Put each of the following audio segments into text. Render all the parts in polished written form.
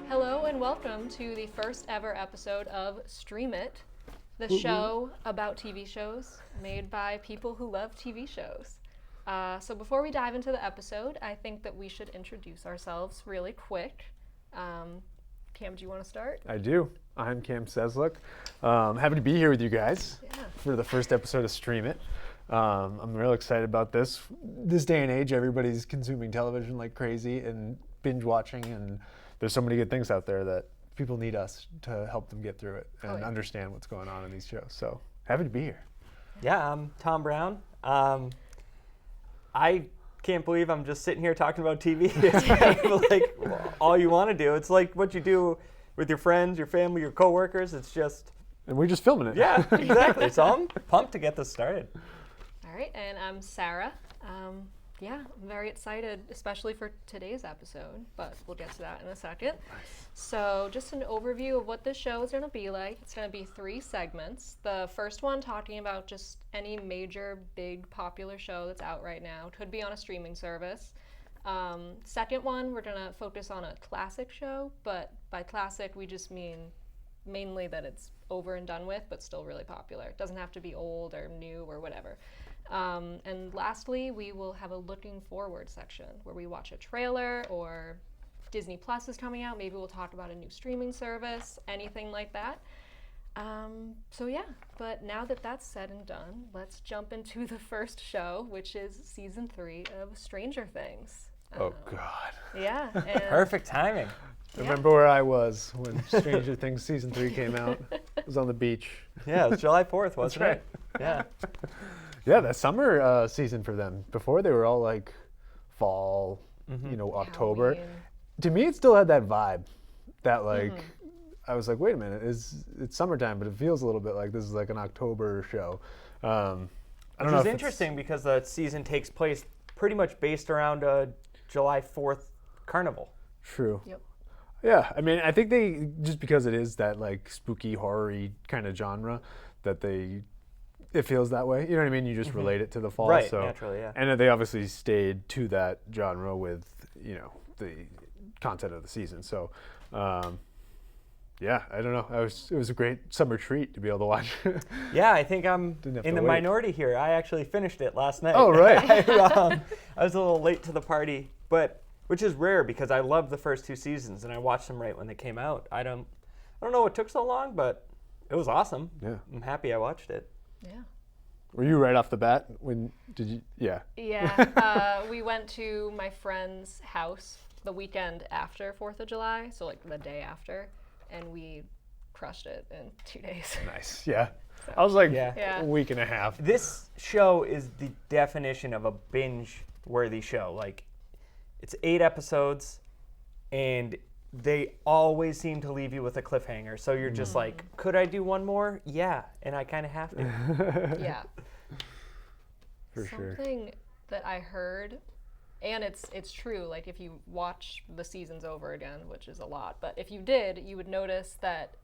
Hello and welcome to the first ever episode of Stream It, the show about TV shows made by people who love TV shows. So before we dive into the episode, I think that we should introduce ourselves really quick. Cam, do you want to start? I do. I'm Cam Seslick. Happy to be here with you guys for the first episode of Stream It. I'm real excited about this. This day and age, everybody's consuming television like crazy and binge watching, and there's so many good things out there that people need us to help them get through it and understand what's going on in these shows. So happy to be here. Yeah, I'm Tom Brown. I can't believe I'm just sitting here talking about TV. It's kind of like all you want to do. It's like what you do with your friends, your family, your coworkers. It's just... And we're just filming it. Yeah, exactly. So I'm pumped to get this started. All right, and I'm Sarah. I'm very excited, especially for today's episode, but we'll get to that in a second. Nice. So just an overview of what this show is going to be like. It's going to be 3 segments. The first one talking about just any major, big, popular show that's out right now. Could be on a streaming service. Second one, we're going to focus on a classic show, but by classic, we just mean mainly that it's over and done with, but still really popular. It doesn't have to be old or new or whatever. And lastly, we will have a looking forward section where we watch a trailer, or Disney Plus is coming out. Maybe we'll talk about a new streaming service, anything like that. But now that that's said and done, let's jump into the first show, which is season 3 of Stranger Things. Oh, God. Yeah. And Perfect timing. Remember where I was when Stranger Things season 3 came out? I was on the beach. Yeah, it was July 4th, wasn't right. it? Yeah. Yeah, that summer season for them. Before they were all like fall, October. Halloween. To me, it still had that vibe. That like, I was like, wait a minute, it's summertime, but it feels a little bit like this is like an October show. I don't know. Which is if interesting because the season takes place pretty much based around a July 4th carnival. True. Yep. Yeah, I mean, I think they, just because it is that like spooky, horror-y kind of genre, that it feels that way. You know what I mean? You just relate it to the fall. Right, so, naturally, yeah. And they obviously stayed to that genre with, the content of the season. So, I don't know. It was a great summer treat to be able to watch. Yeah, I think I'm Didn't have in to the wait. minority here. I actually finished it last night. Oh, right. I was a little late to the party, which is rare because I loved the first 2 seasons and I watched them right when they came out. I don't know what took so long, but it was awesome. Yeah. I'm happy I watched it. Yeah. Were you right off the bat? Did you? Yeah. Yeah, we went to my friend's house the weekend after 4th of July, so like the day after, and we crushed it in 2 days. Nice. Yeah. I was like Yeah. a week and a half. This show is the definition of a binge-worthy show. Like, it's 8 episodes, and they always seem to leave you with a cliffhanger. So you're just like, could I do one more? Yeah, and I kind of have to. Yeah. For sure. Something that I heard, and it's true, like if you watch the seasons over again, which is a lot, but if you did, you would notice that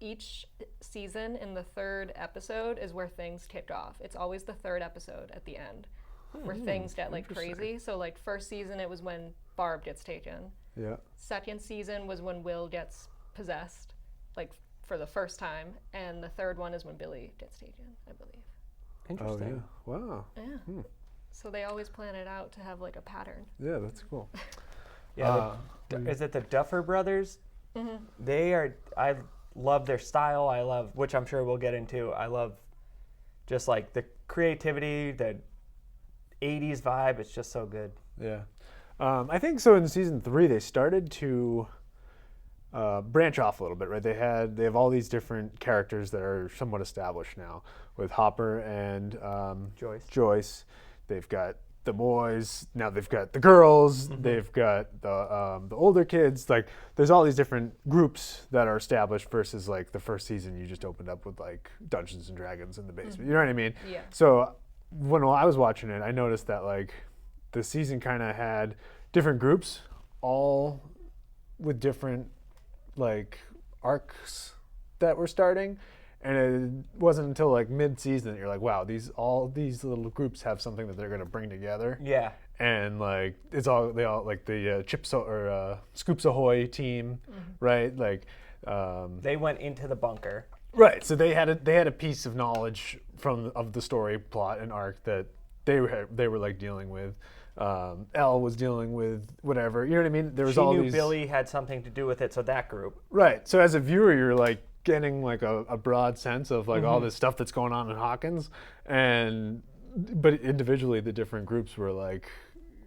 each season in the 3rd episode is where things kick off. It's always the 3rd episode at the end where things get like crazy. So like first season, it was when Barb gets taken. Yeah. Second season was when Will gets possessed, like for the first time, and the 3rd one is when Billy gets taken, I believe. Oh, Interesting. yeah. Wow. Yeah. So they always plan it out to have like a pattern. Yeah, that's cool. Yeah, is it the Duffer Brothers? Mm-hmm. I love their style. Which I'm sure we'll get into. I love just like the creativity, the 80s vibe. It's just so good. Yeah. I think so in season 3, they started to branch off a little bit, right? They have all these different characters that are somewhat established now with Hopper and Joyce. They've got the boys. Now they've got the girls. They've got the older kids. Like, there's all these different groups that are established versus like the first season you just opened up with like Dungeons and Dragons in the basement. You know what I mean? Yeah. So when I was watching it, I noticed that like the season kind of had different groups, all with different like arcs that were starting. And it wasn't until like mid-season that you're like, wow, all these little groups have something that they're going to bring together. Yeah. and like they all like the Scoops Ahoy team, right? Like, They went into the bunker. right. So they had a piece of knowledge of the story plot and arc that they were like dealing with. Elle was dealing with whatever. You know what I mean? There was She all knew these. Billy had something to do with it, so that group. Right. So as a viewer, you're like getting like a broad sense of like all this stuff that's going on in Hawkins, but individually the different groups were like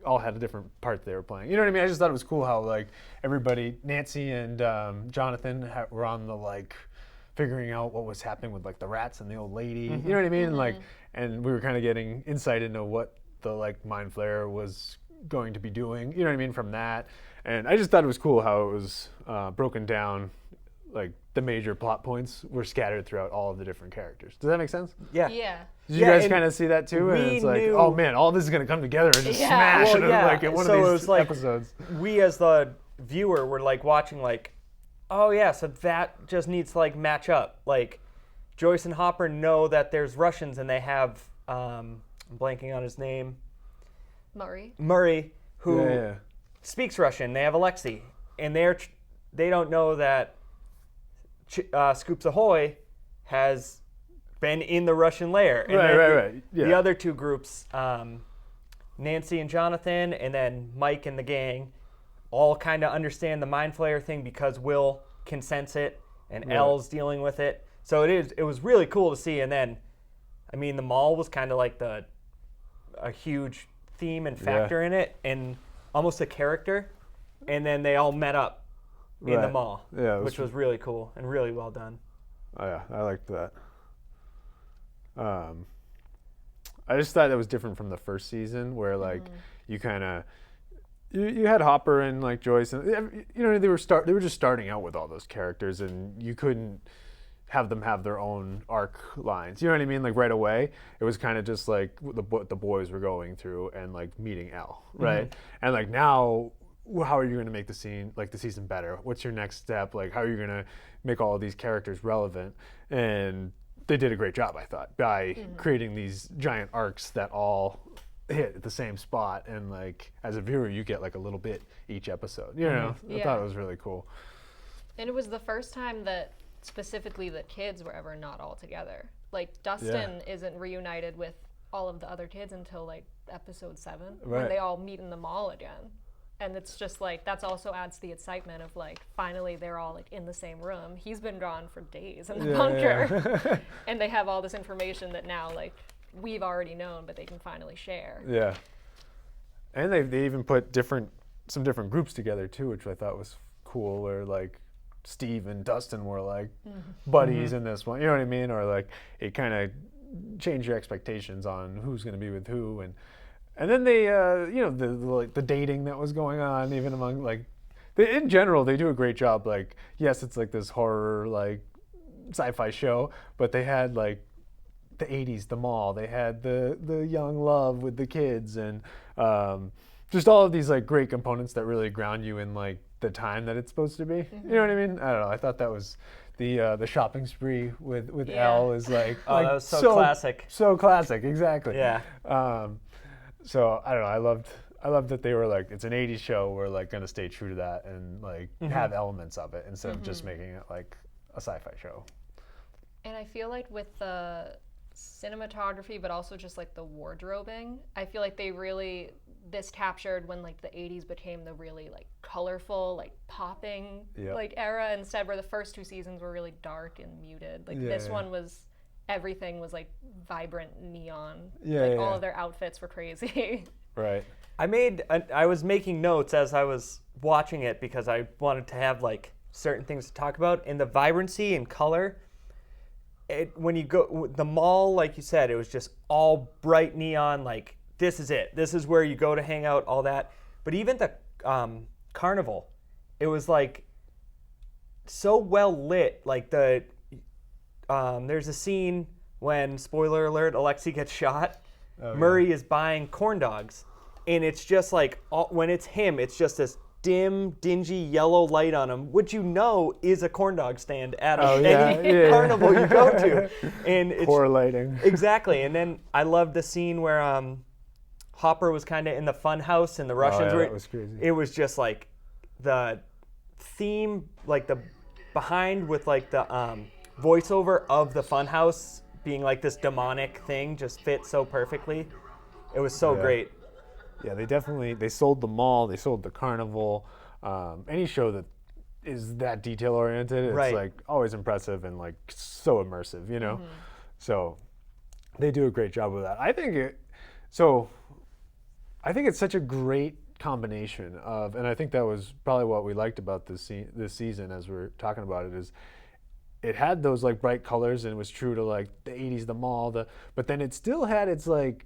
all had a different part they were playing. You know what I mean? I just thought it was cool how like everybody, Nancy and Jonathan were on the like figuring out what was happening with like the rats and the old lady. You know what I mean? And like, and we were kind of getting insight into what the like Mind Flayer was going to be doing. You know what I mean? From that, and I just thought it was cool how it was broken down. Like the major plot points were scattered throughout all of the different characters. Does that make sense? Yeah. Yeah. Did you Yeah, guys and kind of see that too? And we it's like, knew- oh man, all this is gonna come together and just Yeah. smash Well, into yeah. like in one So it of was these like- episodes. We as the viewer were like watching like, oh yeah, so that just needs to like match up. Like Joyce and Hopper know that there's Russians and they have I'm blanking on his name, Murray, who Yeah. speaks Russian. They have Alexei, and they don't know that Scoops Ahoy has been in the Russian lair. And Right, then right. The Yeah. other two groups, Nancy and Jonathan, and then Mike and the gang, all kind of understand the Mind Flayer thing because Will can sense it, and Right. Elle's dealing with it. So it was really cool to see. And then, I mean, the mall was kind of like a huge theme and factor in it, and almost a character. And then they all met up in the Right. mall, Yeah, it was which was really cool and really well done. Oh yeah, I liked that. I just thought that was different from the first season, where like you kind of you had Hopper and like Joyce, and you know they were just starting out with all those characters, and you couldn't have them have their own arc lines. You know what I mean? Like right away, it was kind of just like what the boys were going through and like meeting Elle, right? And like now, how are you going to make the season better? What's your next step? Like how are you going to make all of these characters relevant? And they did a great job, I thought, by creating these giant arcs that all hit at the same spot, and like as a viewer you get like a little bit each episode. You know, I thought it was really cool. And it was the first time that specifically the kids were ever not all together. Like Dustin isn't reunited with all of the other kids until like episode 7 when Right. they all meet in the mall again. And it's just like that's also adds to the excitement of like finally they're all like in the same room. He's been gone for days in the bunker. And they have all this information that now like we've already known but they can finally share. Yeah. And they even put some different groups together too, which I thought was cool, where like Steve and Dustin were like buddies in this one. You know what I mean? Or like it kind of changed your expectations on who's going to be with who, and then they you know the dating that was going on even among like in general they do a great job. Like yes, it's like this horror like sci-fi show, but they had like the 80s, the mall, they had the young love with the kids, and just all of these like great components that really ground you in like the time that it's supposed to be. You know what I mean? I don't know. I thought that was the shopping spree with Elle is like Oh, that was so classic. So classic, exactly. Yeah. So I don't know. I loved that they were like it's an 80s show. We're like gonna stay true to that and like have elements of it instead of just making it like a sci-fi show. And I feel like with the cinematography, but also just like the wardrobing, I feel like this captured when like the 80s became the really like colorful, like popping like era, instead where the first 2 seasons were really dark and muted. Like this one was, everything was like vibrant neon. All of their outfits were crazy. Right. I was making notes as I was watching it because I wanted to have like certain things to talk about, and the vibrancy and color. When you go the mall, like you said, it was just all bright neon. Like this is it. This is where you go to hang out. All that. But even the carnival, it was like so well lit. Like there's a scene when, spoiler alert, Alexei gets shot. Murray is buying corn dogs, and it's just like when it's him, it's just this dim, dingy yellow light on him, which you know is a corn dog stand at any carnival you go to. And it's Poor lighting. exactly. And then I love the scene where Hopper was kind of in the fun house and the Russians yeah, were. that was crazy. It was just like the theme, like the behind with like the voiceover of the fun house being like this demonic thing just fit so perfectly. It was so Yeah. great. Yeah, they sold the mall, they sold the carnival. Any show that is that detail oriented, it's Right. like always impressive and like so immersive, you know. So they do a great job with that. I think it's such a great combination of, and I think that was probably what we liked about this season as we're talking about it, is it had those like bright colors and it was true to like the 80s, the mall, but then it still had its like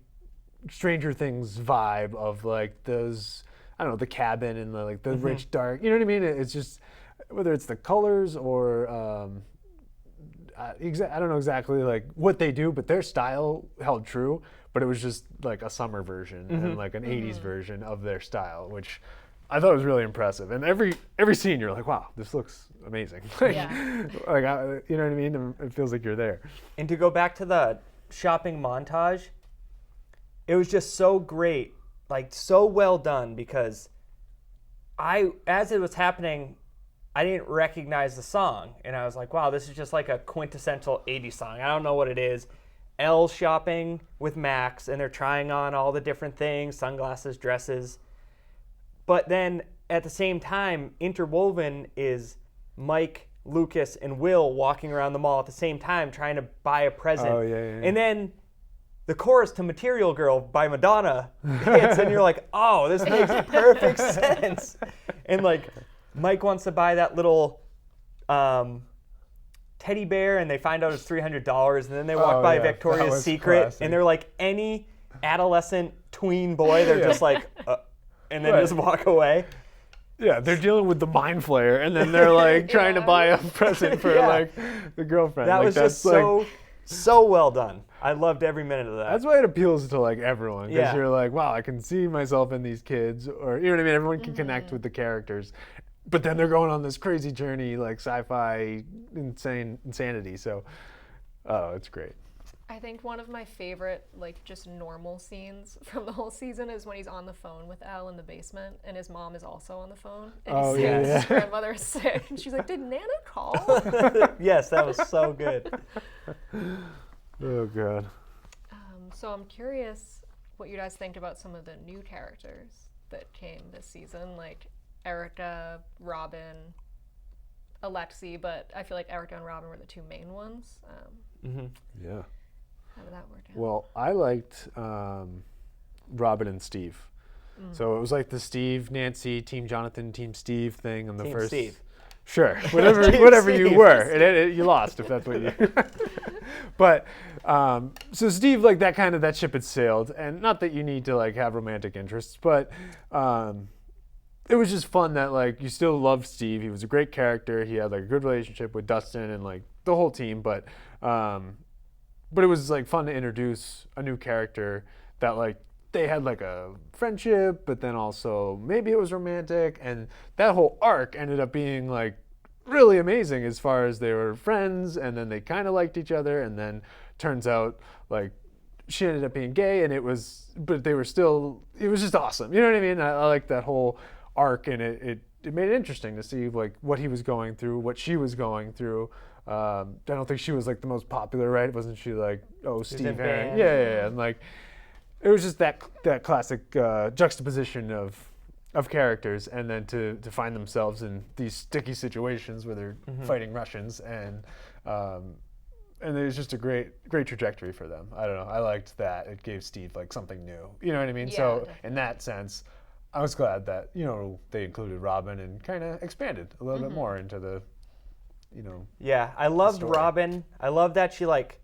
Stranger Things vibe of like those, I don't know, the cabin and the like the rich dark, you know what I mean? It's just whether it's the colors or I don't know exactly like what they do, but their style held true. But it was just like a summer version and like an 80s version of their style, which I thought was really impressive. And every scene you're like, wow, this looks amazing. Like, Yeah. you know what I mean? It feels like you're there. And to go back to the shopping montage, it was just so great, like so well done, because as it was happening, I didn't recognize the song. And I was like, wow, this is just like a quintessential 80s song. I don't know what it is. Elle shopping with Max, and they're trying on all the different things, sunglasses, dresses. But then at the same time, interwoven is Mike, Lucas, and Will walking around the mall at the same time trying to buy a present. Oh, yeah. And then the chorus to Material Girl by Madonna hits, and you're like, oh, this makes perfect sense. And like, Mike wants to buy that little teddy bear, and they find out it's $300, and then they walk by yeah, that Victoria's was Secret, classic. and they're like any adolescent tween boy, they're just like, and then Right. just walk away. Yeah, they're dealing with the mind flayer, and then they're like trying to Yeah. buy a present for Yeah. like the girlfriend. That like, was just that's so well done. I loved every minute of that. That's why it appeals to like everyone, because Yeah. you're like, wow, I can see myself in these kids, or you know what I mean. Everyone can connect with the characters, but then they're going on this crazy journey, like sci-fi insanity. So, oh, it's great. I think one of my favorite, like, just normal scenes from the whole season is when he's on the phone with Al in the basement, and his mom is also on the phone. And Oh, he yeah, says yeah. his grandmother is sick. And she's like, did Nana call? Yes, that was so good. Oh god. So I'm curious what you guys think about some of the new characters that came this season, like Erica, Robin, Alexi, but I feel like Erica and Robin were the two main ones. Yeah. How did that work out? Well, I liked Robin and Steve. So it was like the Steve, Nancy, Team Jonathan, Team Steve thing in the Team first. Steve. Sure, whatever, Team whatever you Steve. were, you lost if that's what you. But so Steve, like that ship had sailed, and not that you need to like have romantic interests, but it was just fun that like you still loved Steve. He was a great character. He had like a good relationship with Dustin and like the whole team, but it was like fun to introduce a new character that like they had like a friendship, but then also maybe it was romantic, and that whole arc ended up being like really amazing as far as they were friends, and then they kind of liked each other, and then turns out like she ended up being gay, and it was just awesome. You know what I mean? I like that whole arc, and it made it interesting to see like what he was going through, what she was going through. I don't think she was like the most popular, right? Wasn't she like, oh, Steve in Herring? band. Yeah, and like it was just that classic juxtaposition of characters, and then to find themselves in these sticky situations where they're fighting Russians, and it was just a great trajectory for them. I don't know. I liked that. It gave Steve like something new. You know what I mean? Yeah, So definitely. in that sense, I was glad that they included Robin and kind of expanded a little bit more into the, Yeah, I loved story. Robin. I love that she like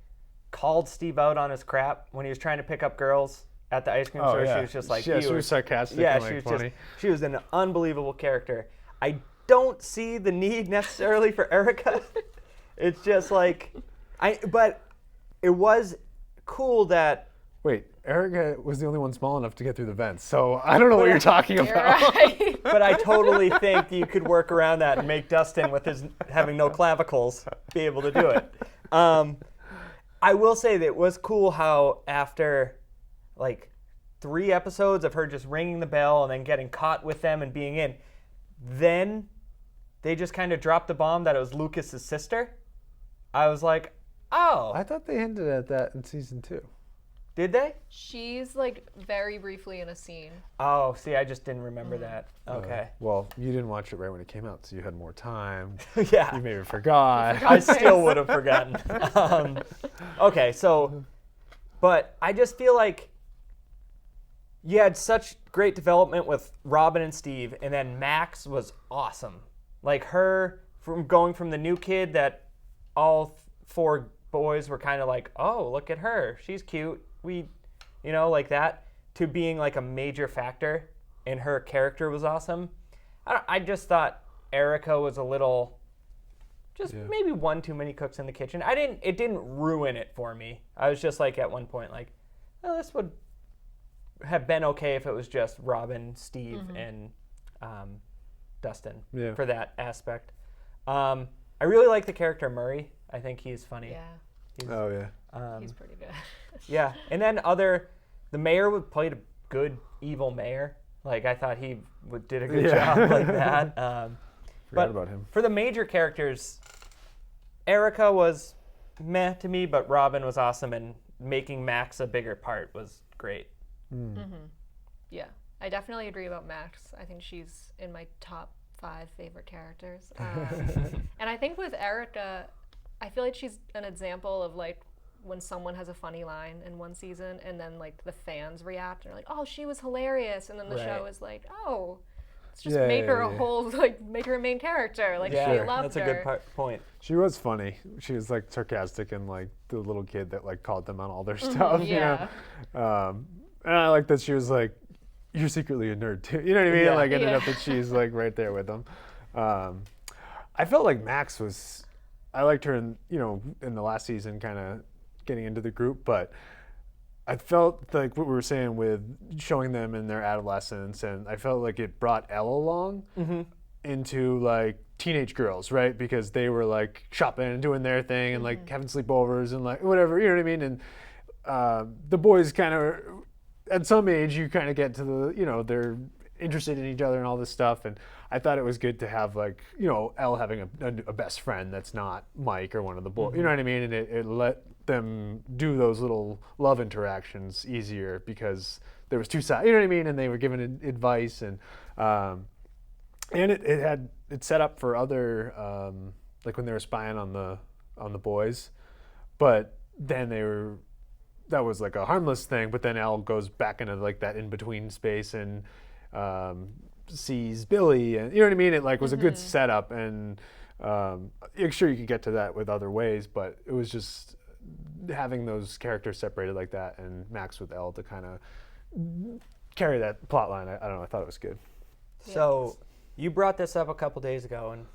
called Steve out on his crap when he was trying to pick up girls at the ice cream store. She was just like, yeah, you she were- was sarcastic yeah, and she like was funny. she was an unbelievable character. I don't see the need necessarily for Erica. It's just like, but it was cool that Wait, Erica was the only one small enough to get through the vents, so I don't know what you're talking You're about. right. But I totally think you could work around that and make Dustin, with his having no clavicles, be able to do it. I will say that it was cool how after, like, 3 episodes of her just ringing the bell and then getting caught with them and being in. Then they just kind of dropped the bomb that it was Lucas's sister. I was like, oh, I thought they hinted at that in season 2. did they? She's like very briefly in a scene. Oh, see, I just didn't remember that. Okay. Well, you didn't watch it right when it came out, so you had more time. Yeah. You maybe forgot. I still would have forgotten. Okay, so, but I just feel like you had such great development with Robin and Steve, and then Max was awesome. Like her, from going from the new kid that all 4 boys were kind of like, oh, look at her, she's cute, like that, to being like a major factor, and her character was awesome. I just thought Erica was a little, maybe one too many cooks in the kitchen. It didn't ruin it for me. I was just like at one point like, oh, this would have been okay if it was just Robin, Steve, and Dustin for that aspect. I really like the character Murray. I think he's funny. Yeah, Oh, yeah. he's pretty good. Yeah, and then the mayor played a good evil mayor. Like I thought he did a good job like that. Forgot about him. For the major characters, Erica was meh to me, but Robin was awesome, and making Max a bigger part was great. Yeah, I definitely agree about Max. I think she's in my top 5 favorite characters. And I think with Erica, I feel like she's an example of like when someone has a funny line in one season and then like the fans react and are like, oh, she was hilarious. And then the show is like, oh, let's just make her a whole, like make her a main character. Like she loved that's her. a good point. She was funny. She was like sarcastic and like the little kid that like called them on all their stuff. yeah. You know? And I like that she was like, you're secretly a nerd too. You know what I mean? Yeah. Like ended up that she's like right there with them. I felt like Max was, I liked her in the last season kind of getting into the group, but I felt like what we were saying with showing them in their adolescence, and I felt like it brought Elle along into like teenage girls, right? Because they were like shopping and doing their thing and like having sleepovers and like whatever, you know what I mean? And the boys kind of, at some age, you kind of get to the, they're interested in each other and all this stuff. And I thought it was good to have like, Elle having a best friend that's not Mike or one of the boys, you know what I mean? And it let them do those little love interactions easier because there was 2 sides, you know what I mean? And they were giving advice and it set up for other, like when they were spying on the boys, but then that was like a harmless thing, but then Elle goes back into like that in-between space and sees Billy, and you know what I mean? It like was a good setup, and sure you could get to that with other ways, but it was just having those characters separated like that, and Max with Elle to kind of carry that plot line. I don't know, I thought it was good. So you brought this up a couple days ago, and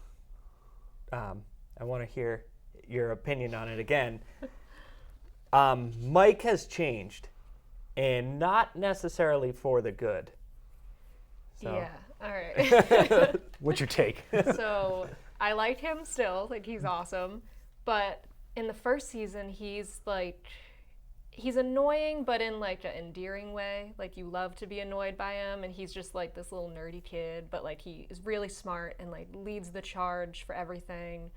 I want to hear your opinion on it again. Mike has changed, and not necessarily for the good. So. Yeah, all right. What's your take? So I like him still, like he's awesome, but in the first season he's annoying, but in like an endearing way. Like you love to be annoyed by him, and he's just like this little nerdy kid, but like he is really smart and like leads the charge for everything.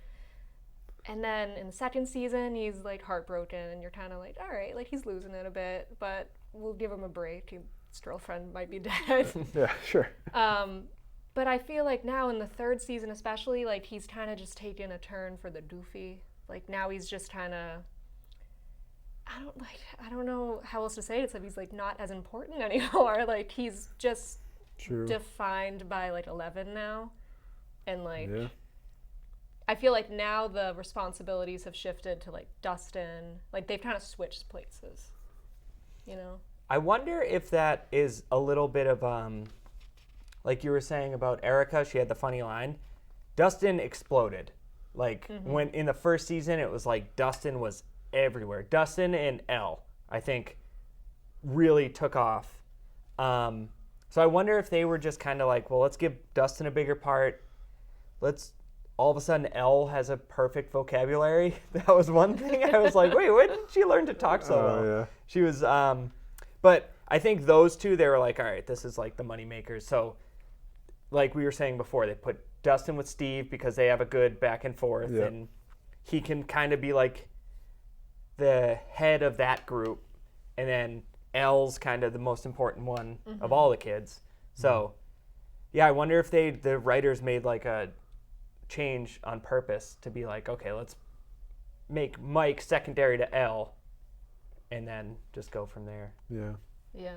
And then in the second season he's like heartbroken, and you're kind of like, all right, like he's losing it a bit, but we'll give him a break. His girlfriend might be dead. Yeah, sure. But I feel like now in the 3rd season especially, like he's kind of just taken a turn for the doofy. Like now he's just kind of, I don't know how else to say it except he's like not as important anymore. Like he's just defined by like 11 now, and like I feel like now the responsibilities have shifted to like Dustin. Like they've kind of switched places, I wonder if that is a little bit of, like you were saying about Erica, she had the funny line. Dustin exploded. Like when in the first season, it was like Dustin was everywhere. Dustin and Elle, I think, really took off. So I wonder if they were just kind of like, well, let's give Dustin a bigger part. All of a sudden, Elle has a perfect vocabulary. That was one thing. I was like, wait, when did she learn to talk so well? Yeah. She was, but I think those two, they were like, all right, this is like the money makers. So, like we were saying before, they put Dustin with Steve because they have a good back and forth, Yeah. and he can kind of be like the head of that group, and then Elle's kind of the most important one of all the kids. So, yeah, I wonder if the writers made like a change on purpose to be like, okay, let's make Mike secondary to Elle, and then just go from there. Yeah. Yeah.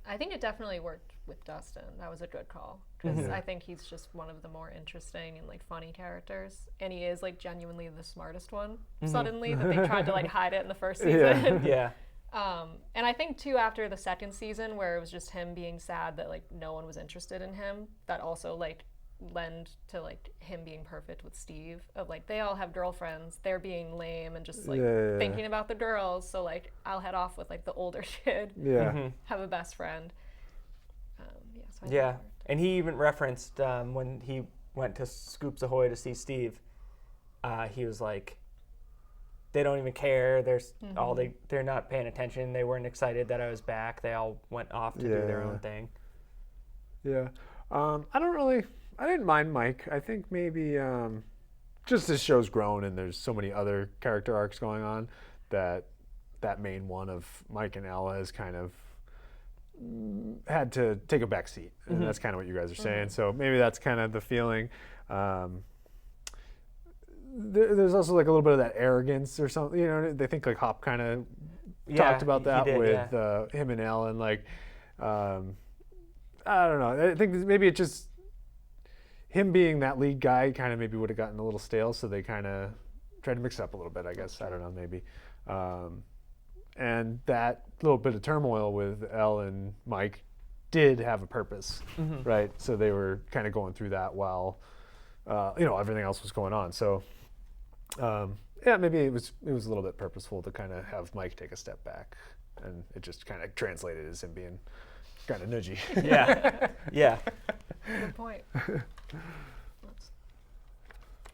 I think it definitely worked with Dustin. That was a good call because I think he's just one of the more interesting and like funny characters, and he is like genuinely the smartest one. Suddenly, that they tried to like hide it in the first season. Yeah. And I think too after the second season where it was just him being sad that like no one was interested in him, that also like lend to like him being perfect with Steve. Of like they all have girlfriends, they're being lame and just like Yeah. thinking about the girls. So like I'll head off with like the older kid, Yeah. have a best friend. Yeah. So I think Yeah, that worked. and he even referenced when he went to Scoops Ahoy to see Steve, he was like, they don't even care. They're not paying attention. They weren't excited that I was back. They all went off to do their own thing. Yeah. I didn't mind Mike. I think maybe just this show's grown and there's so many other character arcs going on that main one of Mike and Elle has kind of had to take a back seat. And that's kind of what you guys are saying. So maybe that's kind of the feeling. There's also like a little bit of that arrogance or something. You know, they think like Hop kind of talked about that with him and Elle, and like I don't know. I think maybe it just him being that lead guy kind of maybe would have gotten a little stale, so they kind of tried to mix it up a little bit. I guess I don't know, maybe. And that little bit of turmoil with Elle and Mike did have a purpose, right? So they were kind of going through that while everything else was going on. So. Yeah, maybe it was a little bit purposeful to kind of have Mike take a step back, and it just kind of translated as him being kind of nudgy. Yeah. Good point.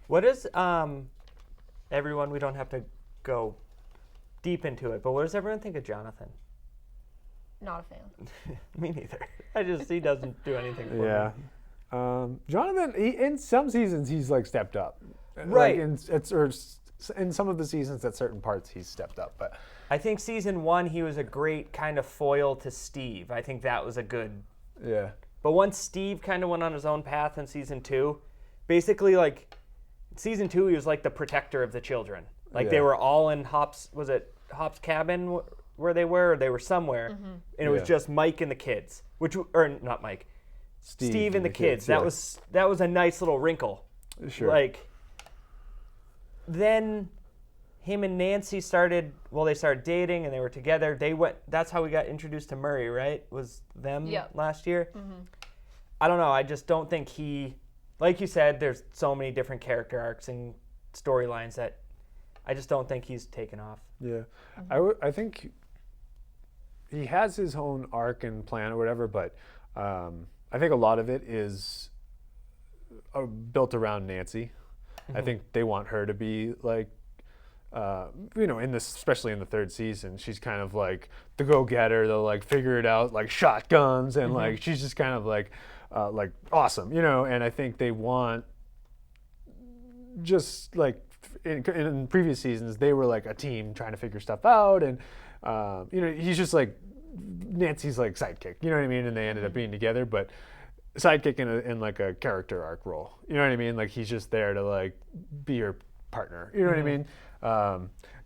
What is everyone? We don't have to go deep into it, but what does everyone think of Jonathan? Not a fan. Me neither. He doesn't do anything for Yeah, me. Jonathan. In some seasons, he's like stepped up. Right. Like in some of the seasons, at certain parts, he's stepped up. But I think season 1, he was a great kind of foil to Steve. I think that was a good. yeah, But once Steve kind of went on his own path in season 2, basically like season 2, he was like the protector of the children. Like they Yeah. were all in Hop's cabin where they were, or they were somewhere, and it was Yeah. just Mike and the kids, or not Mike, Steve and the kids. yeah. That was a nice little wrinkle. Sure. Like then him and Nancy started dating and they were together. That's how we got introduced to Murray, right? Was them Yep. last year? I don't know. I just don't think like you said, there's so many different character arcs and storylines that I just don't think he's taken off. Yeah, I think he has his own arc and plan or whatever, but I think a lot of it is built around Nancy. I think they want her to be like, especially in the third season, she's kind of like the go-getter. They'll like figure it out, like shotguns, and like she's just kind of like awesome, And I think they want just like in previous seasons, they were like a team trying to figure stuff out, and he's just like Nancy's like sidekick, you know what I mean? And they ended up being together, but sidekick in like a character arc role, you know what I mean? Like he's just there to like be your partner, you know what I mean?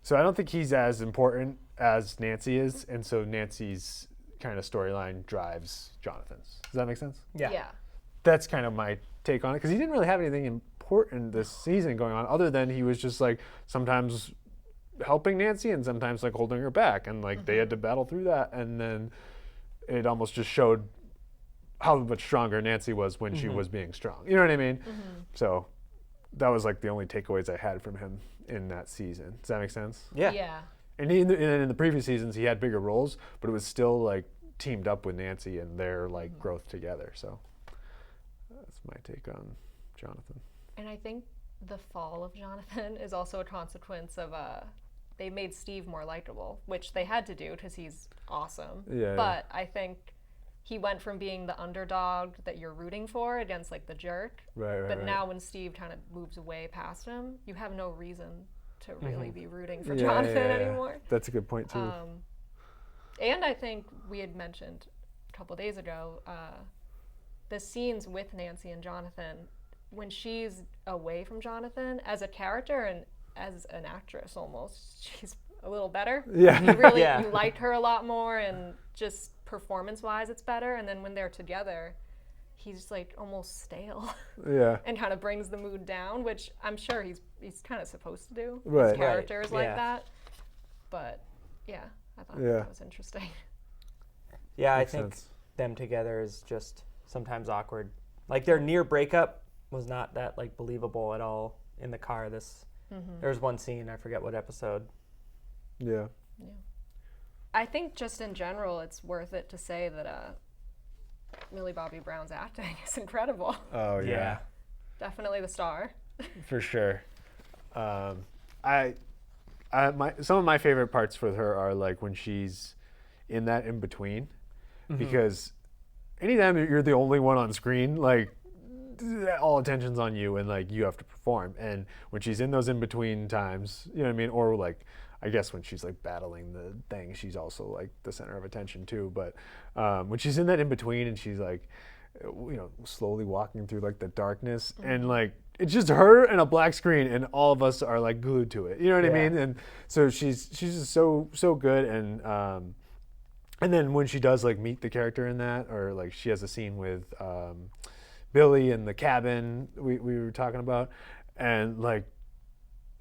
So I don't think he's as important as Nancy is, and so Nancy's kind of storyline drives Jonathan's. Does that make sense? Yeah. That's kind of my take on it, because he didn't really have anything important this season going on, other than he was just like sometimes helping Nancy and sometimes like holding her back, and like they had to battle through that, and then it almost just showed how much stronger Nancy was when she was being strong. You know what I mean? So that was like the only takeaways I had from him in that season. Does that make sense? Yeah. And in the previous seasons, he had bigger roles, but it was still like teamed up with Nancy and their like growth together. So that's my take on Jonathan. And I think the fall of Jonathan is also a consequence of they made Steve more likable, which they had to do because he's awesome. Yeah, But I think he went from being the underdog that you're rooting for against like the jerk. Right. But now when Steve kind of moves away past him, you have no reason to really be rooting for Yeah, Jonathan yeah. anymore. That's a good point too. And I think we had mentioned a couple days ago the scenes with Nancy and Jonathan, when she's away from Jonathan as a character and as an actress almost, she's a little better. Yeah. You really Yeah. you like her a lot more, and just performance-wise it's better. And then when they're together, he's like almost stale Yeah. and kind of brings the mood down, which I'm sure he's kind of supposed to do. Right. His Right, characters like yeah. that. But yeah, I thought Yeah. that was interesting. Yeah, Makes I think sense. them together is just sometimes awkward. Like their near breakup was not that like believable at all in the car. There was one scene, I forget what episode. Yeah. I think just in general, it's worth it to say that Millie Bobby Brown's acting is incredible. Oh yeah. Definitely the star. For sure. Some of my favorite parts with her are like when she's in that in between, because anytime you're the only one on screen, like all attention's on you and like you have to perform. And when she's in those in between times, you know what I mean, or like I guess when she's like battling the thing, she's also like the center of attention too. But when she's in that in between and she's like, slowly walking through like the darkness and like it's just her and a black screen and all of us are like glued to it. You know what I Yeah. mean? And so she's just so good. And then when she does like meet the character in that, or like she has a scene with Billy in the cabin we were talking about, and like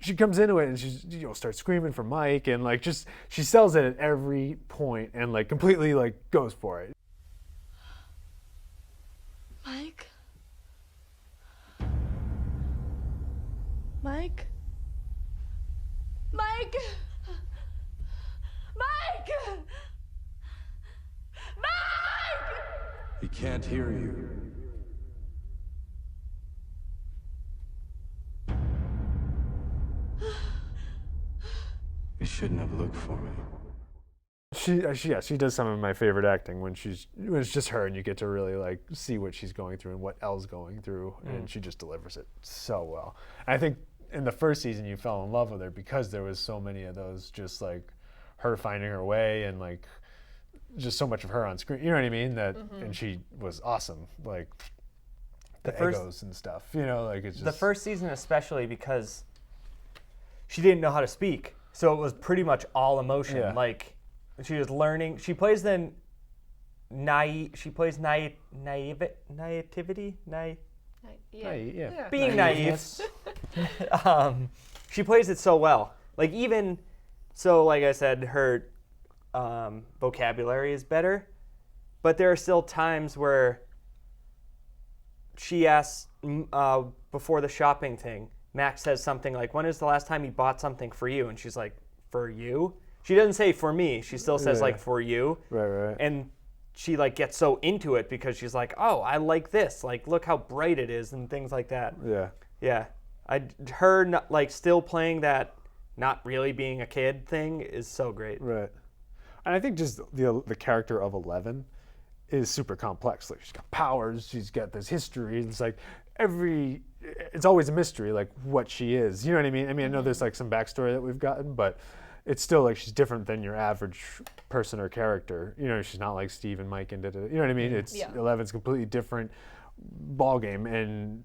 she comes into it and she's starts screaming for Mike and like just she sells it at every point and like completely like goes for it. Mike? Mike? Mike? Mike! Mike! He can't hear you. You shouldn't have looked for me. She does some of my favorite acting when it's just her and you get to really like see what she's going through and what Elle's going through, and she just delivers it so well. I think in the first season you fell in love with her because there was so many of those, just like her finding her way and like just so much of her on screen. You know what I mean? That and she was awesome. Like the first- egos and stuff. Like it's just The first season especially because she didn't know how to speak. So it was pretty much all emotion. Yeah. Like she was learning. She plays the naivety, yeah. being naive. She plays it so well. Like even so, like I said, her vocabulary is better, but there are still times where she asks before the shopping thing. Max says something like, "When is the last time you bought something for you?" And she's like, "For you?" She doesn't say "for me." She still says Yeah. like "for you." Right. And she like gets so into it because she's like, "Oh, I like this. Like, look how bright it is," and things like that. Yeah. Yeah, her not, like still playing that not really being a kid thing is so great. Right. And I think just the character of Eleven is super complex. Like she's got powers, she's got this history. It's like it's always a mystery, like what she is. You know what I mean? I know there's like some backstory that we've gotten, but it's still like she's different than your average person or character. She's not like Steve and Mike and you know what I mean? It's Yeah. Eleven's completely different ball game, and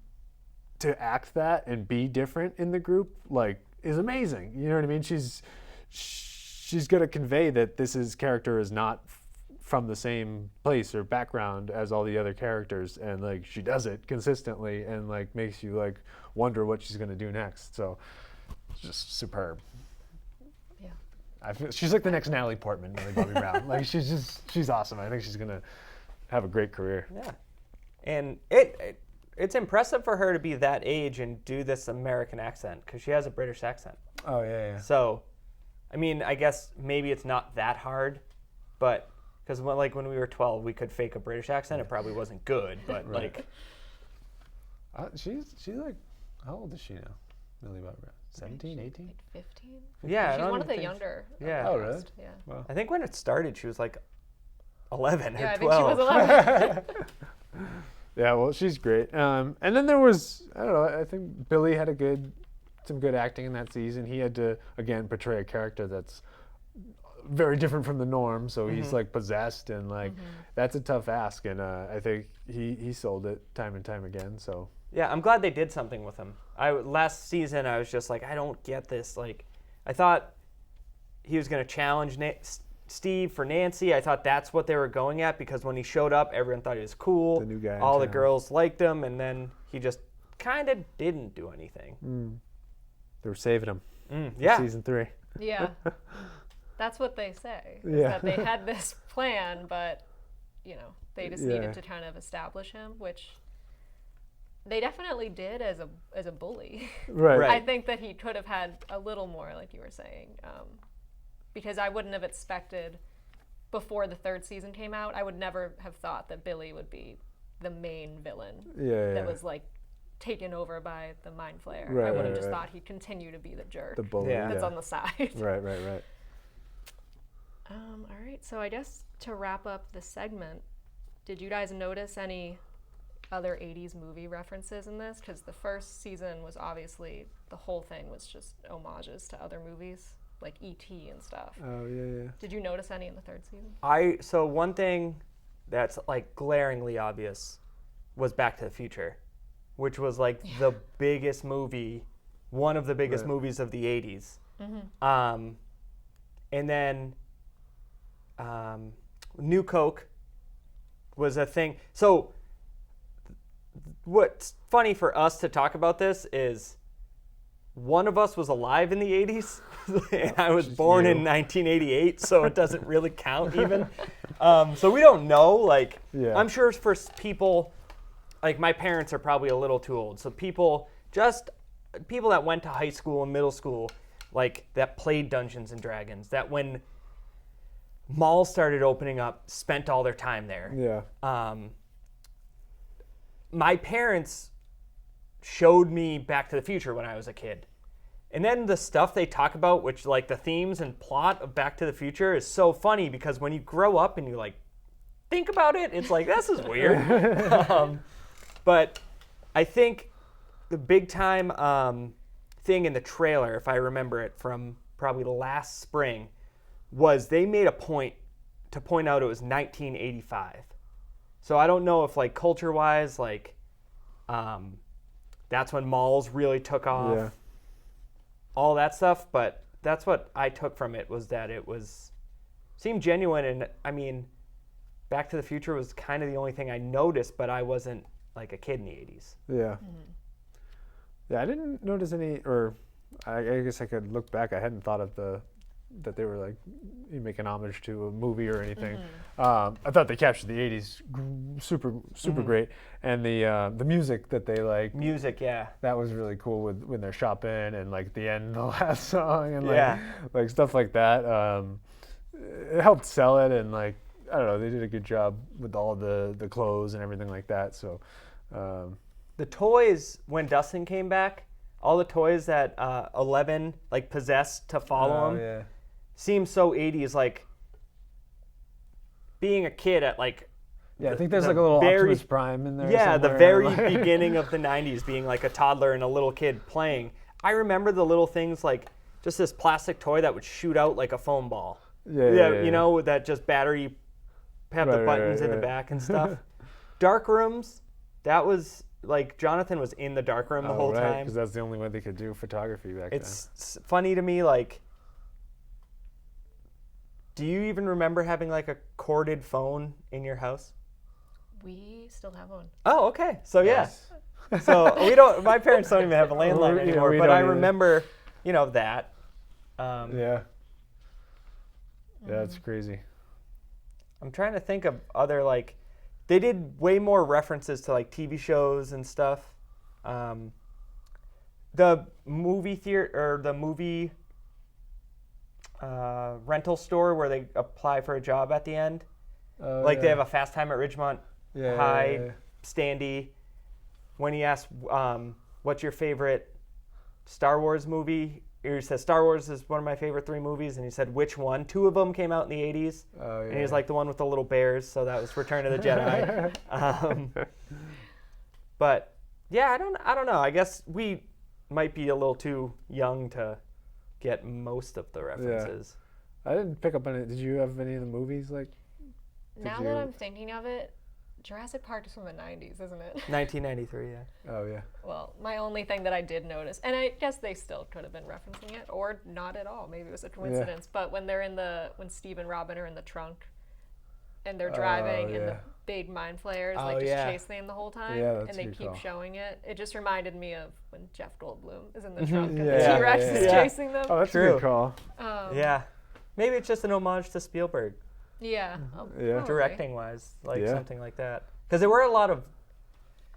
to act that and be different in the group like is amazing. You know what I mean? She's going to convey that this character is not from the same place or background as all the other characters, and like she does it consistently and like makes you like wonder what she's going to do next. So it's just superb. Yeah. I feel she's like the next Natalie Portman, Millie Bobby Brown. Like she's awesome. I think she's going to have a great career. Yeah, and it's impressive for her to be that age and do this American accent because she has a British accent. Oh yeah. So, I mean, I guess maybe it's not that hard, but because when we were 12, we could fake a British accent. It probably wasn't good, but like She's like, how old is she now? Millie Bobby Brown. 17, 18? Like 15? Yeah, I She's don't one of the think- younger. of yeah. the Oh, really? cast, Yeah. I think when it started, she was like 11 Yeah, or I think she 12. was 11. Yeah, well, she's great. And then there was, I don't know, I think Billy had some good acting in that season. He had to, again, portray a character that's very different from the norm. So he's like possessed, and like that's a tough ask. And I think he sold it time and time again. So Yeah, I'm glad they did something with him. Last season, I was just like, I don't get this. Like, I thought he was going to challenge Steve for Nancy. I thought that's what they were going at, because when he showed up, everyone thought he was cool. The new guy in All the town. girls liked him, and then he just kind of didn't do anything. they were saving him. Yeah. Season 3. Yeah. That's what they say. Is Yeah. that they had this plan, but, they just Yeah. needed to kind of establish him, which they definitely did as a bully. Right. Right. I think that he could have had a little more, like you were saying, because I wouldn't have expected, before the 3rd season came out, I would never have thought that Billy would be the main villain Yeah. that was like taken over by the Mind Flayer. Right, I would have right, just right. thought he'd continue to be the jerk The bully. Yeah. that's on the side. Right. All right, so I guess to wrap up the segment, did you guys notice any other 80s movie references in this? Because the first season was obviously, the whole thing was just homages to other movies, like E.T. and stuff. Oh, yeah. Did you notice any in the 3rd season? So one thing that's like glaringly obvious was Back to the Future, which was like the biggest movie, one of the biggest Right. movies of the 80s. And then New Coke was a thing. So what's funny for us to talk about this is one of us was alive in the 80s, and I was born in 1988, so it doesn't really count even. So we don't know. Like, Yeah. I'm sure for people, like my parents are probably a little too old. So people that went to high school and middle school, like that played Dungeons and Dragons, that when malls started opening up, spent all their time there. Yeah. My parents showed me Back to the Future when I was a kid. And then the stuff they talk about, which like the themes and plot of Back to the Future, is so funny, because when you grow up and you like think about it, it's like, this is weird. But I think the big time thing in the trailer, if I remember it from probably last spring, was they made a point to point out it was 1985. So I don't know if like culture-wise, like that's when malls really took off, Yeah. all that stuff. But that's what I took from it, was that it seemed genuine. And I mean, Back to the Future was kind of the only thing I noticed, but I wasn't like a kid in the 80s. Yeah. Yeah, I didn't notice any, or I guess I could look back. I hadn't thought of that they were like making homage to a movie or anything. I thought they captured the 80s super great, and the music that they like, Music, yeah. that was really cool when they're shopping and like the end, the last song, and like Yeah. like stuff like that. It helped sell it, and like I don't know, they did a good job with all the clothes and everything like that. So. The toys, when Dustin came back, all the toys that 11 like possessed to follow him, Yeah. seems so 80s. Like being a kid at like, Yeah, I think there's the like a little very- Optimus Prime in there. yeah, the somewhere, very like- beginning of the 90s, being like a toddler and a little kid playing. I remember the little things like just this plastic toy that would shoot out like a foam ball. Yeah. You know, with that just battery, have the Right, buttons in right. the back and stuff. Dark rooms, that was like Jonathan was in the dark room the whole time. Because that's the only way they could do photography back It's funny to me, like, do you even remember having like a corded phone in your house? We still have one. Oh, okay. So yeah. So we don't. My parents don't even have a landline Yeah, anymore. we But don't I either. remember, that. then. Yeah. Yeah, it's crazy. I'm trying to think of other like, they did way more references to like TV shows and stuff. The movie theater or the movie rental store where they apply for a job at the end. Like they have a Fast Time at Ridgemont High, Standy. When he asks, what's your favorite Star Wars movie. He said Star Wars is one of my favorite 3 movies, and he said which one. 2 of them came out in the 80s, Oh, and he was yeah. like the one with the little bears, so that was Return of the Jedi. But yeah, I don't know. I guess we might be a little too young to get most of the references. I didn't pick up on it. Did you have any of the movies like? Now you- that I'm thinking of it, Jurassic Park is from the 90s, isn't it? 1993, yeah. Oh yeah. Well, my only thing that I did notice, and I guess they still could have been referencing it, or not at all. Maybe it was a coincidence. But when they're when Steve and Robin are in the trunk, and they're driving, and the yeah. big mind flayers Oh, like just yeah. chase them the whole time, Yeah, that's and a they good keep call. showing it. It just reminded me of when Jeff Goldblum is in the trunk and the Yeah, T-Rex yeah, is yeah. chasing them. Oh, that's a True. good call. Yeah. Maybe it's just an homage to Spielberg, Yeah. Yeah. probably. directing-wise, like Yeah. something like that. Because there were a lot of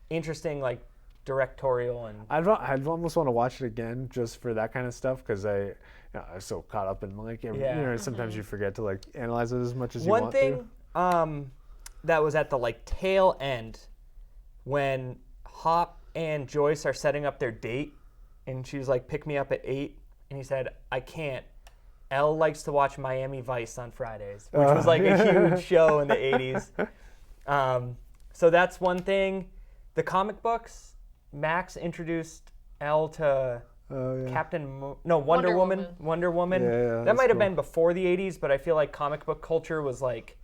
interesting, like, directorial and... I'd almost want to watch it again just for that kind of stuff because I was so caught up in like Yeah. sometimes you forget to like analyze it as much as you One want thing to. that was at the like tail end when Hop and Joyce are setting up their date, and she's like, "Pick me up at 8," and he said, "I can't. Elle likes to watch Miami Vice on Fridays," which was like a huge show in the 80s. So that's one thing. The comic books, Max introduced Elle to Oh yeah. Wonder Wonder Woman. Woman. Wonder Woman. Yeah, that that's might have cool. been before the 80s, but I feel like comic book culture was like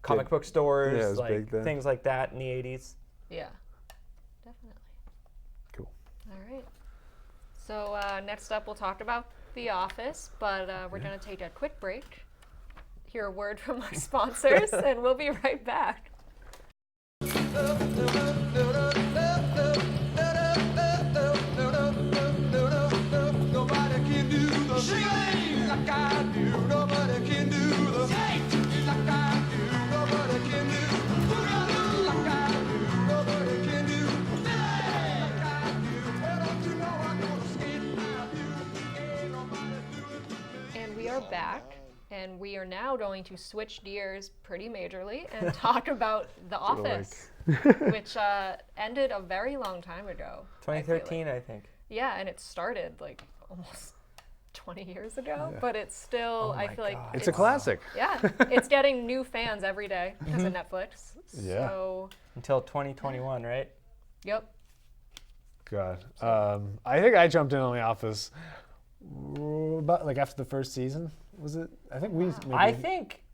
comic book stores, Yeah, it was like big then. things like that in the 80s. Yeah. Definitely. Cool. All right. So next up, we'll talk about The Office, but we're going to take a quick break, hear a word from our sponsors, and we'll be right back. Nobody can do the thing like I do. Nobody can do the thing like I do. Nobody can do boogaloo like I do. Nobody can do like I do. Well, don't you know I'm gonna skate like you? Ain't nobody do it to me. And we are back, and we are now going to switch gears pretty majorly and talk about The Office, which ended a very long time ago. I feel like. 2013, I think. Yeah, and it started like almost 20 years ago, but it's still, I feel like It's a classic. Yeah, it's getting new fans every day because of Netflix. Yeah. So, Until 2021, right? yep. God. I think I jumped in on The Office about like after the first season. Was it? I think we. Maybe, I think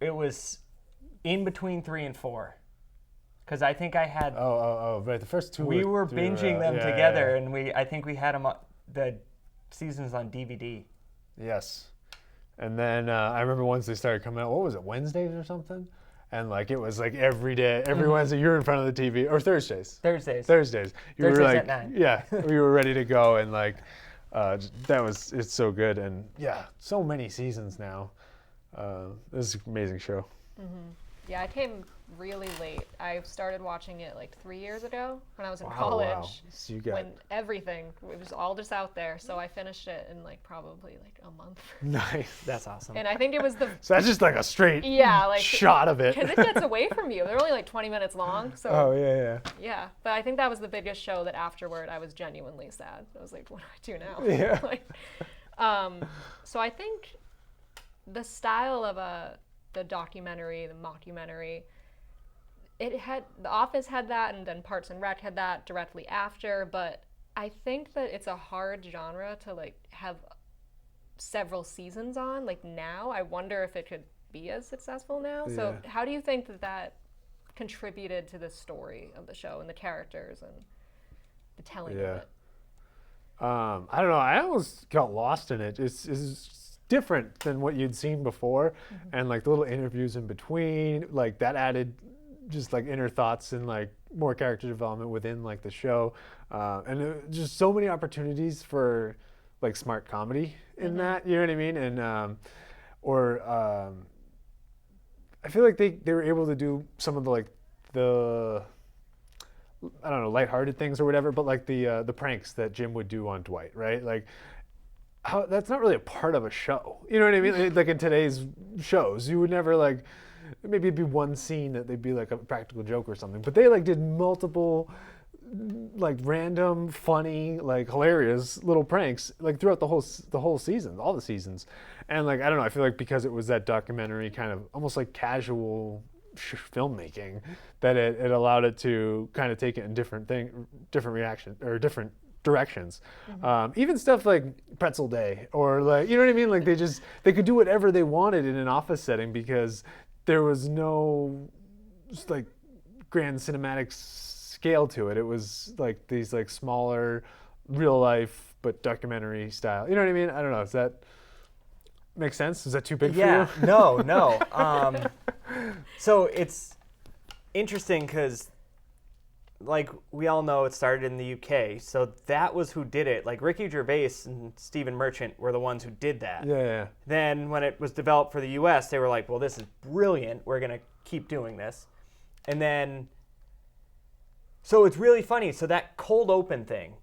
it was in between 3 and 4. Because I think I had... Oh, right. The first two. we were three binging them yeah, together, yeah. and I think we had them the seasons on DVD. Yes. And then I remember once they started coming out, what was it, Wednesdays or something? And like it was like every day, every Wednesday you're in front of the TV, or Thursdays. Thursdays. Thursdays. You Thursdays were like, at 9. yeah, we were ready to go, and like it's so good, and yeah, so many seasons now. This is an amazing show. Yeah, I came really late. I started watching it like 3 years ago when I was in Wow. college. So you got When everything, it was all just out there. So I finished it in like probably like a month. nice. That's awesome. And I think it was the, So that's just like a straight yeah, like. shot of it. Because it gets away from you. They're only like 20 minutes long. So Oh yeah. yeah, but I think that was the biggest show that afterward I was genuinely sad. I was like, what do I do now? Yeah. Like, so I think the style of the documentary, the mockumentary, it had The Office had that, and then Parks and Rec had that directly after. But I think that it's a hard genre to like have several seasons on. Like now, I wonder if it could be as successful now. So Yeah. how do you think that contributed to the story of the show and the characters and the telling Yeah. of it? I don't know. I almost got lost in it. It's different than what you'd seen before, and like the little interviews in between, like that added just like inner thoughts and like more character development within like the show, and just so many opportunities for like smart comedy in that. You know what I mean? And I feel like they were able to do some of the I don't know, lighthearted things or whatever, but like the pranks that Jim would do on Dwight, right? Like, how that's not really a part of a show. You know what I mean? Like in today's shows, you would never like, maybe it'd be one scene that they'd be like a practical joke or something, but they like did multiple like random, funny, like hilarious little pranks like throughout the whole season, all the seasons. And like I don't know, I feel like because it was that documentary kind of almost like casual filmmaking, that it allowed it to kind of take it in different reaction or different directions. Even stuff like Pretzel Day or like, you know what I mean? Like they could do whatever they wanted in an office setting because there was no like grand cinematic scale to it. It was like these like smaller, real life but documentary style. You know what I mean? I don't know. Does that make sense? Is that too big for you? No. So it's interesting because, like we all know, it started in the UK. So that was who did it. Like Ricky Gervais and Stephen Merchant were the ones who did that. Yeah. Then when it was developed for the US, they were like, well, this is brilliant. We're going to keep doing this. And then, so it's really funny. So that cold open thing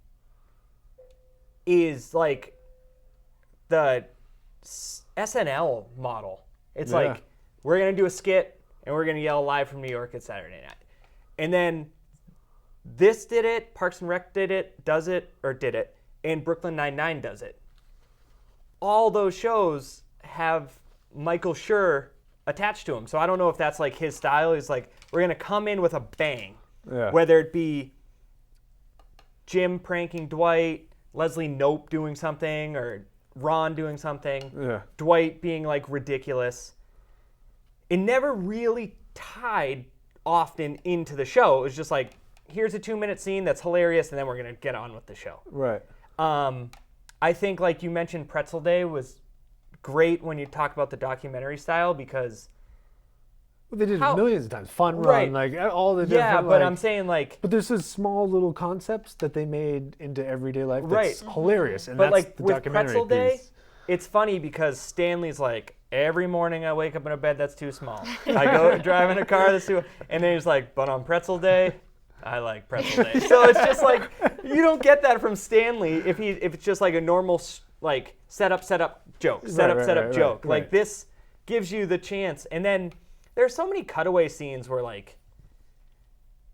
is like the SNL model. It's Yeah. like, we're going to do a skit and we're going to yell live from New York at Saturday night. And then this did it, Parks and Rec did it, and Brooklyn Nine-Nine does it. All those shows have Michael Schur attached to him. So I don't know if that's like his style. He's like, we're going to come in with a bang. Yeah. Whether it be Jim pranking Dwight, Leslie Knope doing something, or Ron doing something, Yeah. Dwight being like ridiculous. It never really tied often into the show. It was just like, here's a 2-minute scene that's hilarious, and then we're going to get on with the show. Right. I think, like you mentioned, Pretzel Day was great when you talk about the documentary style because... Well, they did How- it millions of times. Fun Right. Run, like all the different. Yeah, but like, I'm saying, like... But there's those small little concepts that they made into everyday life. That's Right. hilarious, and But that's like the with documentary Pretzel Day, piece. it's funny because Stanley's like, every morning I wake up in a bed that's too small. I go drive in a car that's too, and then he's like, but on Pretzel Day, I like Pretzel Day. So it's just like, you don't get that from Stanley if it's just like a normal like setup joke, setup right, joke. Like right. this gives you the chance, and then there's so many cutaway scenes where like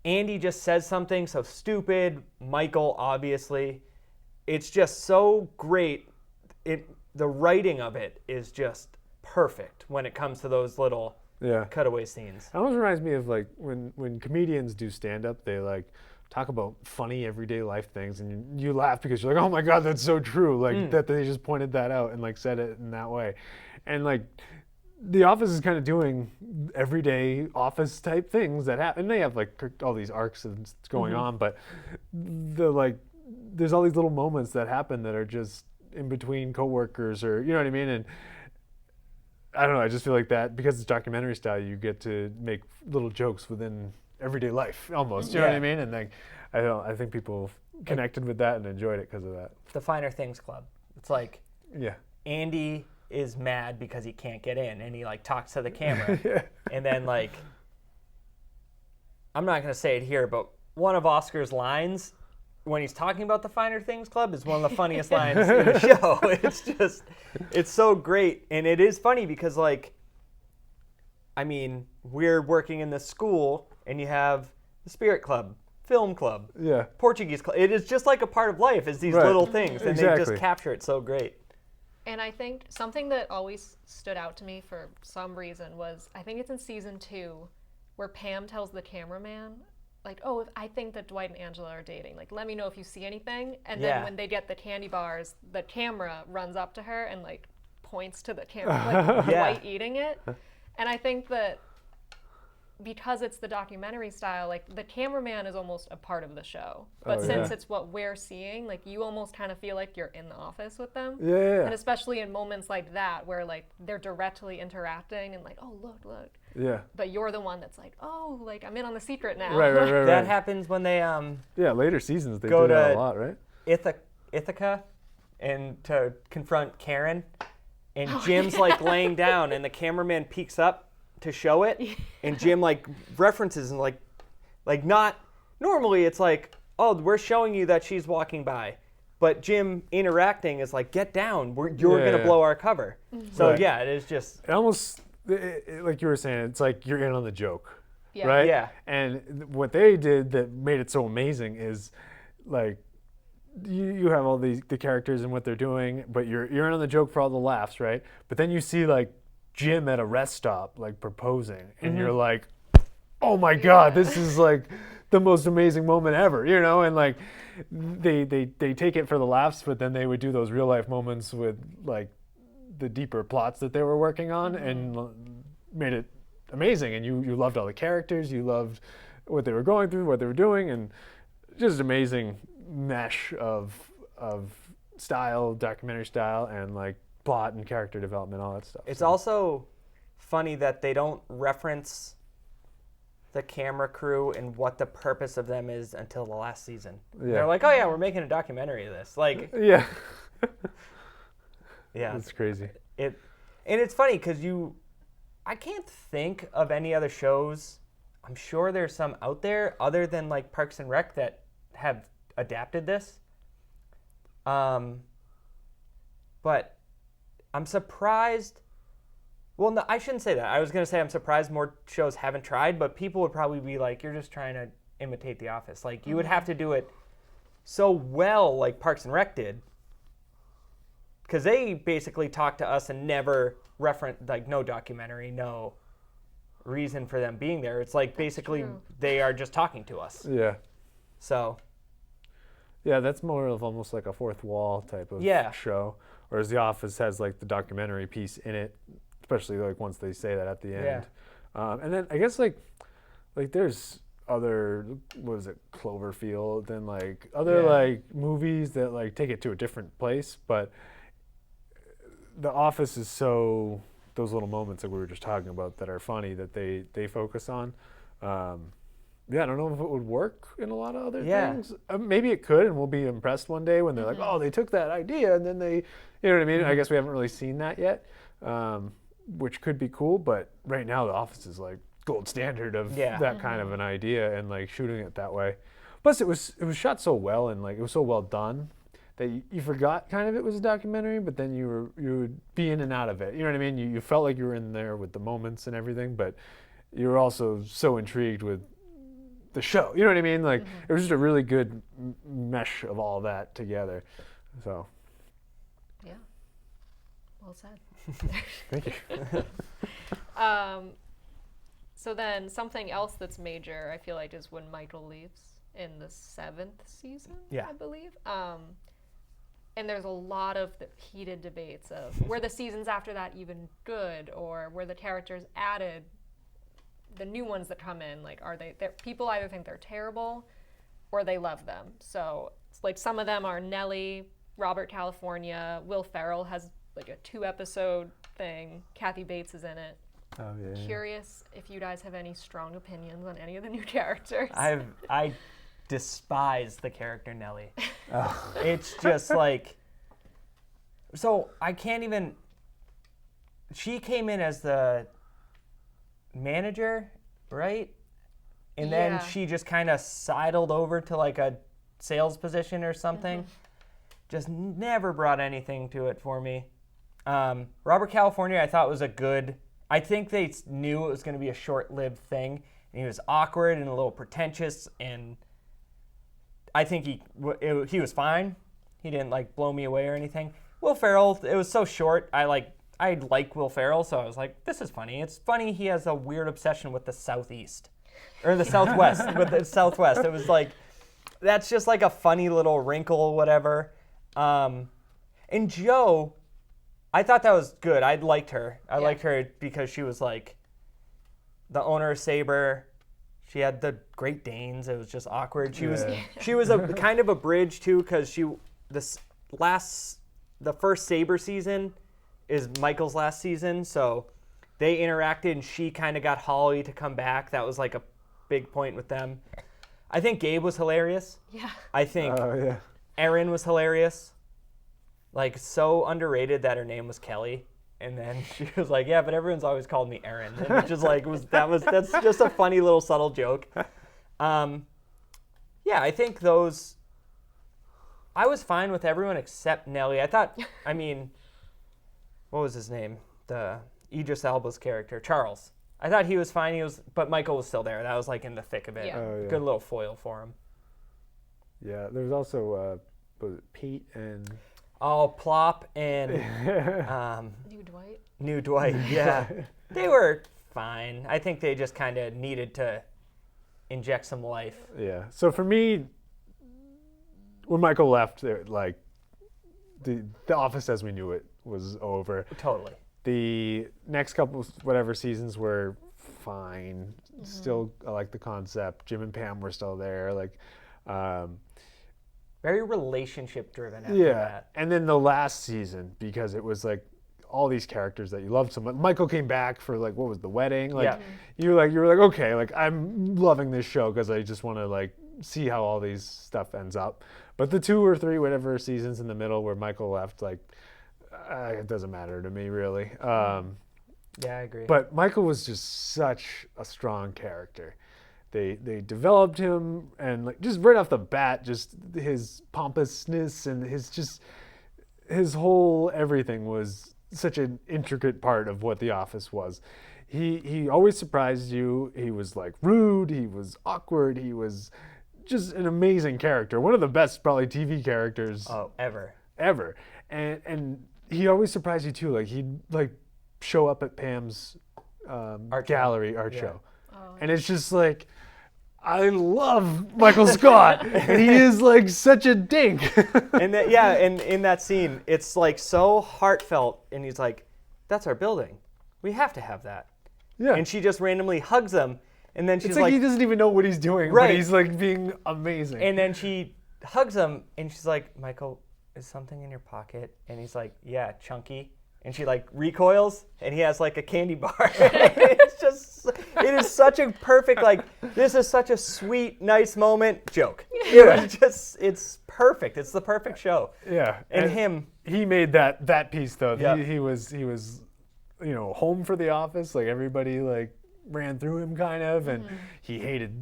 Andy just says something so stupid, Michael obviously. It's just so great. The writing of it is just perfect when it comes to those little Yeah. cutaway scenes. It almost reminds me of like when comedians do stand up, they like talk about funny everyday life things, and you laugh because you're like, oh my god, that's so true. Like that they just pointed that out and like said it in that way, and like. The Office is kind of doing everyday office type things that happen. And they have like all these arcs and going on, but there's all these little moments that happen that are just in between coworkers, or you know what I mean. And I don't know. I just feel like that because it's documentary style, you get to make little jokes within everyday life almost. You know what I Yeah. mean? And like I think people connected with that and enjoyed it because of that. The Finer Things Club. It's like Yeah. Andy is mad because he can't get in, and he like talks to the camera, and then like I'm not gonna say it here, but one of Oscar's lines when he's talking about the Finer Things Club is one of the funniest lines in the show. It's so great, and it is funny because like, I mean, we're working in this school, and you have the Spirit Club, Film Club, Yeah. Portuguese Club. It is just like a part of life. Is these Right. little things, and they Exactly. just capture it so great. And I think something that always stood out to me for some reason was, I think it's in season 2, where Pam tells the cameraman, like, oh, I think that Dwight and Angela are dating. Like, let me know if you see anything. And Yeah. then when they get the candy bars, the camera runs up to her and like points to the camera, like Yeah. Dwight eating it. And I think that because it's the documentary style, like the cameraman is almost a part of the show. But Oh, since yeah. it's what we're seeing, like you almost kind of feel like you're in the office with them. Yeah. And especially in moments like that where like they're directly interacting and like, oh, look. Yeah. But you're the one that's like, oh, like I'm in on the secret now. Right. That happens when they Yeah, later seasons they Go do that to- a lot, right? Ithaca and to confront Karen, and Jim's like laying down, and the cameraman peeks up to show it, and Jim like references and like not normally it's like, oh, we're showing you that she's walking by, but Jim interacting is like, get down, you're gonna Yeah. blow our cover. So Right. yeah, it is just It almost like you were saying, it's like you're in on the joke. Yeah. right? Yeah. And what they did that made it so amazing is, like, you have all the characters and what they're doing, but you're in on the joke for all the laughs, right? But then you see like Jim at a rest stop like proposing, and you're like, oh my God, this is like the most amazing moment ever, you know? And like they take it for the laughs, but then they would do those real life moments with like the deeper plots that they were working on, and made it amazing. And you loved all the characters, you loved what they were going through, what they were doing, and just amazing mesh of style, documentary style, and like plot and character development, all that stuff. It's So, also funny that they don't reference the camera crew and what the purpose of them is until the last season. Yeah. They're like, oh yeah, we're making a documentary of this. Like, yeah, yeah, it's crazy. and it's funny because I can't think of any other shows. I'm sure there's some out there other than like Parks and Rec that have adapted this. But I'm surprised. Well, no, I shouldn't say that. I was going to say I'm surprised more shows haven't tried, but people would probably be like, you're just trying to imitate The Office. Like, you would have to do it so well like Parks and Rec did. Because they basically talked to us and never referenced, like, no documentary, no reason for them being there. It's like basically true. they are just talking to us. Yeah. So, Yeah, that's more of almost like a fourth wall type of Yeah. show. Whereas The Office has like the documentary piece in it, especially like once they say that at the end. And then I guess like there's other, what is it, Cloverfield, and like other Yeah. like movies that like take it to a different place. But The Office is so, those little moments that we were just talking about that are funny that they focus on. Yeah, I don't know if it would work in a lot of other Yeah. things. Maybe it could, and we'll be impressed one day when they're like, oh, they took that idea and then they, you know what I mean? I guess we haven't really seen that yet, which could be cool. But right now, The Office is like gold standard of Yeah. that kind of an idea, and like shooting it that way. Plus, it was shot so well, and like it was so well done that you forgot kind of it was a documentary, but then you would be in and out of it. You know what I mean? You felt like you were in there with the moments and everything, but you were also so intrigued with the show. You know what I mean? Like it was just a really good mesh of all that together. So Yeah. Well said. thank you. So then something else that's major, I feel like, is when Michael leaves in the 7th season, Yeah. I believe. And there's a lot of heated debates of were the seasons after that even good, or were the characters added, the new ones that come in, like, are they, people either think they're terrible or they love them. So it's like some of them are Nellie, Robert California, Will Ferrell has like a 2-episode thing, Kathy Bates is in it. Oh yeah. Curious if you guys have any strong opinions on any of the new characters. I despise the character Nellie. It's just like, so I can't even. She came in as the manager, right? And then Yeah. she just kind of sidled over to like a sales position or something. Just never brought anything to it for me. Robert California, I thought was a good. I think they knew it was going to be a short-lived thing, and he was awkward and a little pretentious, and I think he was fine. He didn't like blow me away or anything. Will Ferrell, it was so short. I like Will Ferrell, so I was like, this is funny. It's funny he has a weird obsession with the Southeast or the Southwest. With the Southwest, it was like that's just like a funny little wrinkle, whatever. And Joe, I thought that was good. I liked her. I liked her because she was like the owner of Sabre. She had the Great Danes. It was just awkward. She was a kind of a bridge too, because the first Sabre season is Michael's last season, so they interacted and she kind of got Holly to come back. That was like a big point with them. I think Gabe was hilarious. Yeah. I think Oh yeah. Erin was hilarious. Like, so underrated that her name was Kelly. And then she was like, yeah, but everyone's always called me Erin. And it just like that's just a funny little subtle joke. Yeah, I think those, I was fine with everyone except Nellie. I mean, what was his name? The Idris Elba's character, Charles. I thought he was fine. But Michael was still there. That was like in the thick of it. Yeah. Oh, yeah. Good little foil for him. Yeah, there was also was it Pete and Oh, Plop and New Dwight. New Dwight. Yeah, they were fine. I think they just kind of needed to inject some life. yeah. So for me, when Michael left, like the Office as we knew it was over. Totally. The next couple whatever seasons were fine. Still, I like the concept. Jim and Pam were still there. Like, Very relationship driven after yeah. that. And then the last season, because it was like all these characters that you loved so much. Michael came back for like what was the wedding? Like Yeah. you were like okay, like I'm loving this show because I just want to like see how all these stuff ends up. But the 2 or 3 whatever seasons in the middle where Michael left, like it doesn't matter to me really. Yeah, I agree. But Michael was just such a strong character. They developed him, and like just right off the bat, just his pompousness and his whole everything was such an intricate part of what The Office was. He always surprised you. He was like rude. He was awkward. He was just an amazing character. One of the best probably TV characters ever. And he always surprised you too. Like he'd like show up at Pam's Art gallery show. art Yeah. show, and it's just like I love Michael Scott, and he is like such a dink. And that, yeah, and in that scene, it's like so heartfelt, and he's like, "That's our building. We have to have that." Yeah, And she just randomly hugs him, and then she's it's like he doesn't even know what he's doing, Right. but he's like being amazing. and then she hugs him, and she's like, "Michael, is something in your pocket?" And he's like, "Yeah, chunky." And she like recoils, and he has like a candy bar. It's just, it is such a perfect, like, this is such a sweet, nice moment. Joke. It's perfect. It's the perfect show. yeah, And him, he made that piece though. Yeah. He was home for The Office. Like everybody like ran through him kind of, and he hated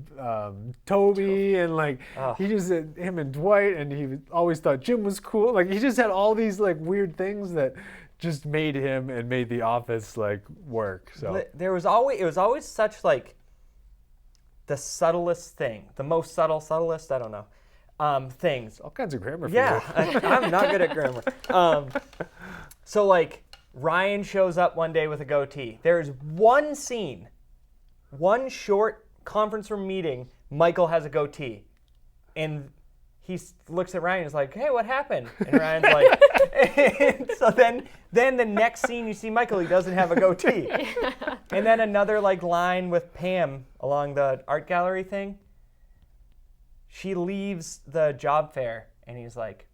Toby, and like he just him and Dwight, and he always thought Jim was cool. Like he just had all these like weird things that just made him and made The Office like work. So it was always such like the subtlest thing, the most subtlest, I don't know, things. all kinds of grammar. For Yeah, you. I'm not good at grammar. So like Ryan shows up one day with a goatee. There's one scene, one short conference room meeting. Michael has a goatee, and he looks at Ryan and is like, "Hey, what happened?" And Ryan's like, and so then the next scene you see Michael, he doesn't have a goatee. And then another like line with Pam along the art gallery thing. She leaves the job fair, and he's like,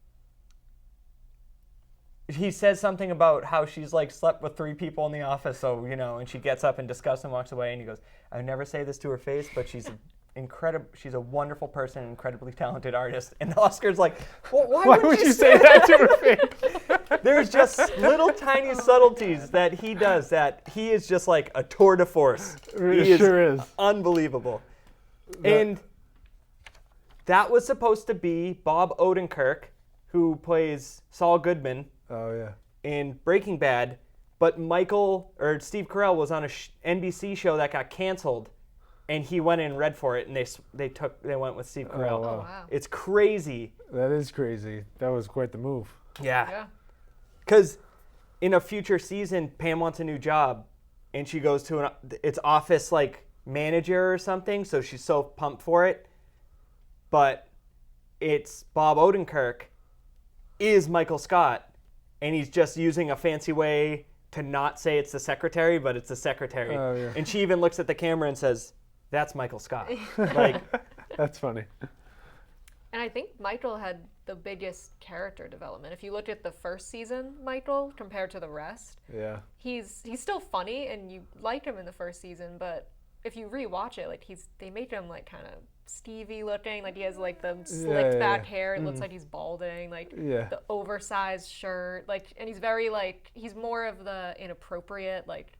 he says something about how she's like slept with 3 people in the office, so and she gets up in disgust and walks away, and he goes, "I would never say this to her face, but she's incredible. She's a wonderful person, an incredibly talented artist." And Oscar's like, "Well, why would you say that to her face? There's just little tiny subtleties that he does that he is just like a tour de force. It He sure is. unbelievable. And that was supposed to be Bob Odenkirk, who plays Saul Goodman Oh yeah. in Breaking Bad, but Steve Carell was on a NBC show that got canceled, and he went in and read for it, and they went with Steve Carell. wow. Oh, wow. It's crazy. That is crazy. That was quite the move. Yeah. Because in a future season, Pam wants a new job, and she goes to its office like manager or something, so she's so pumped for it. But it's Bob Odenkirk is Michael Scott, and he's just using a fancy way to not say it's the secretary, but it's the secretary. Oh, yeah. And she even looks at the camera and says, "That's Michael Scott." Like, That's funny. And I think Michael had the biggest character development. If you looked at the first season, Michael, compared to the rest, Yeah. he's still funny and you like him in the first season, but if you rewatch it, like they make him like kind of Stevie looking, like he has like the slicked back hair, it looks like he's balding, like Yeah. the oversized shirt, like, and he's very like, he's more of the inappropriate, like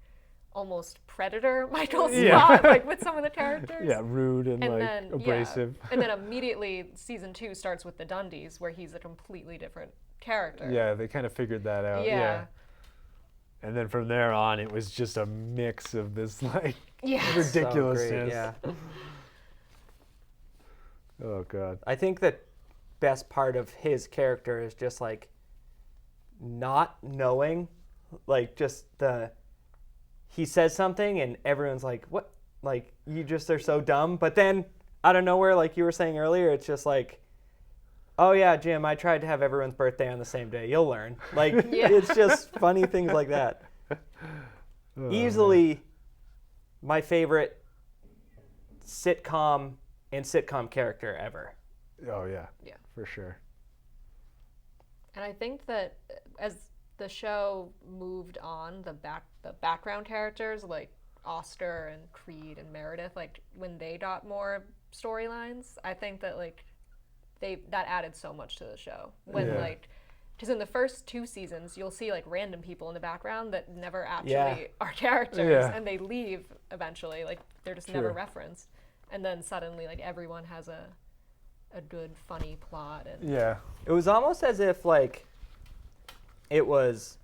almost predator Michael Scott, like with some of the characters. Yeah, rude and like then abrasive. and then immediately season 2 starts with the Dundies, where he's a completely different character. Yeah, they kind of figured that out. Yeah. And then from there on, it was just a mix of this like Yeah. So great, ridiculousness. yeah. Oh god. I think the best part of his character is just like not knowing, like just he says something and everyone's like, what? Like, you just are so dumb. But then out of nowhere, like you were saying earlier, it's just like, oh yeah, Jim, I tried to have everyone's birthday on the same day. You'll learn. Like, Yeah. it's just funny things like that. Oh, Easily my favorite sitcom and sitcom character ever. Oh yeah. Yeah. For sure. And I think that as the show moved on, the background characters like Oster and Creed and Meredith, like when they got more storylines, I think that like that added so much to the show. When Yeah. like, because in the first 2 seasons, you'll see like random people in the background that never actually Yeah. are characters, Yeah. and they leave eventually. Like they're just never True. referenced, and then suddenly like everyone has a good funny plot and Yeah. It was almost as if like it was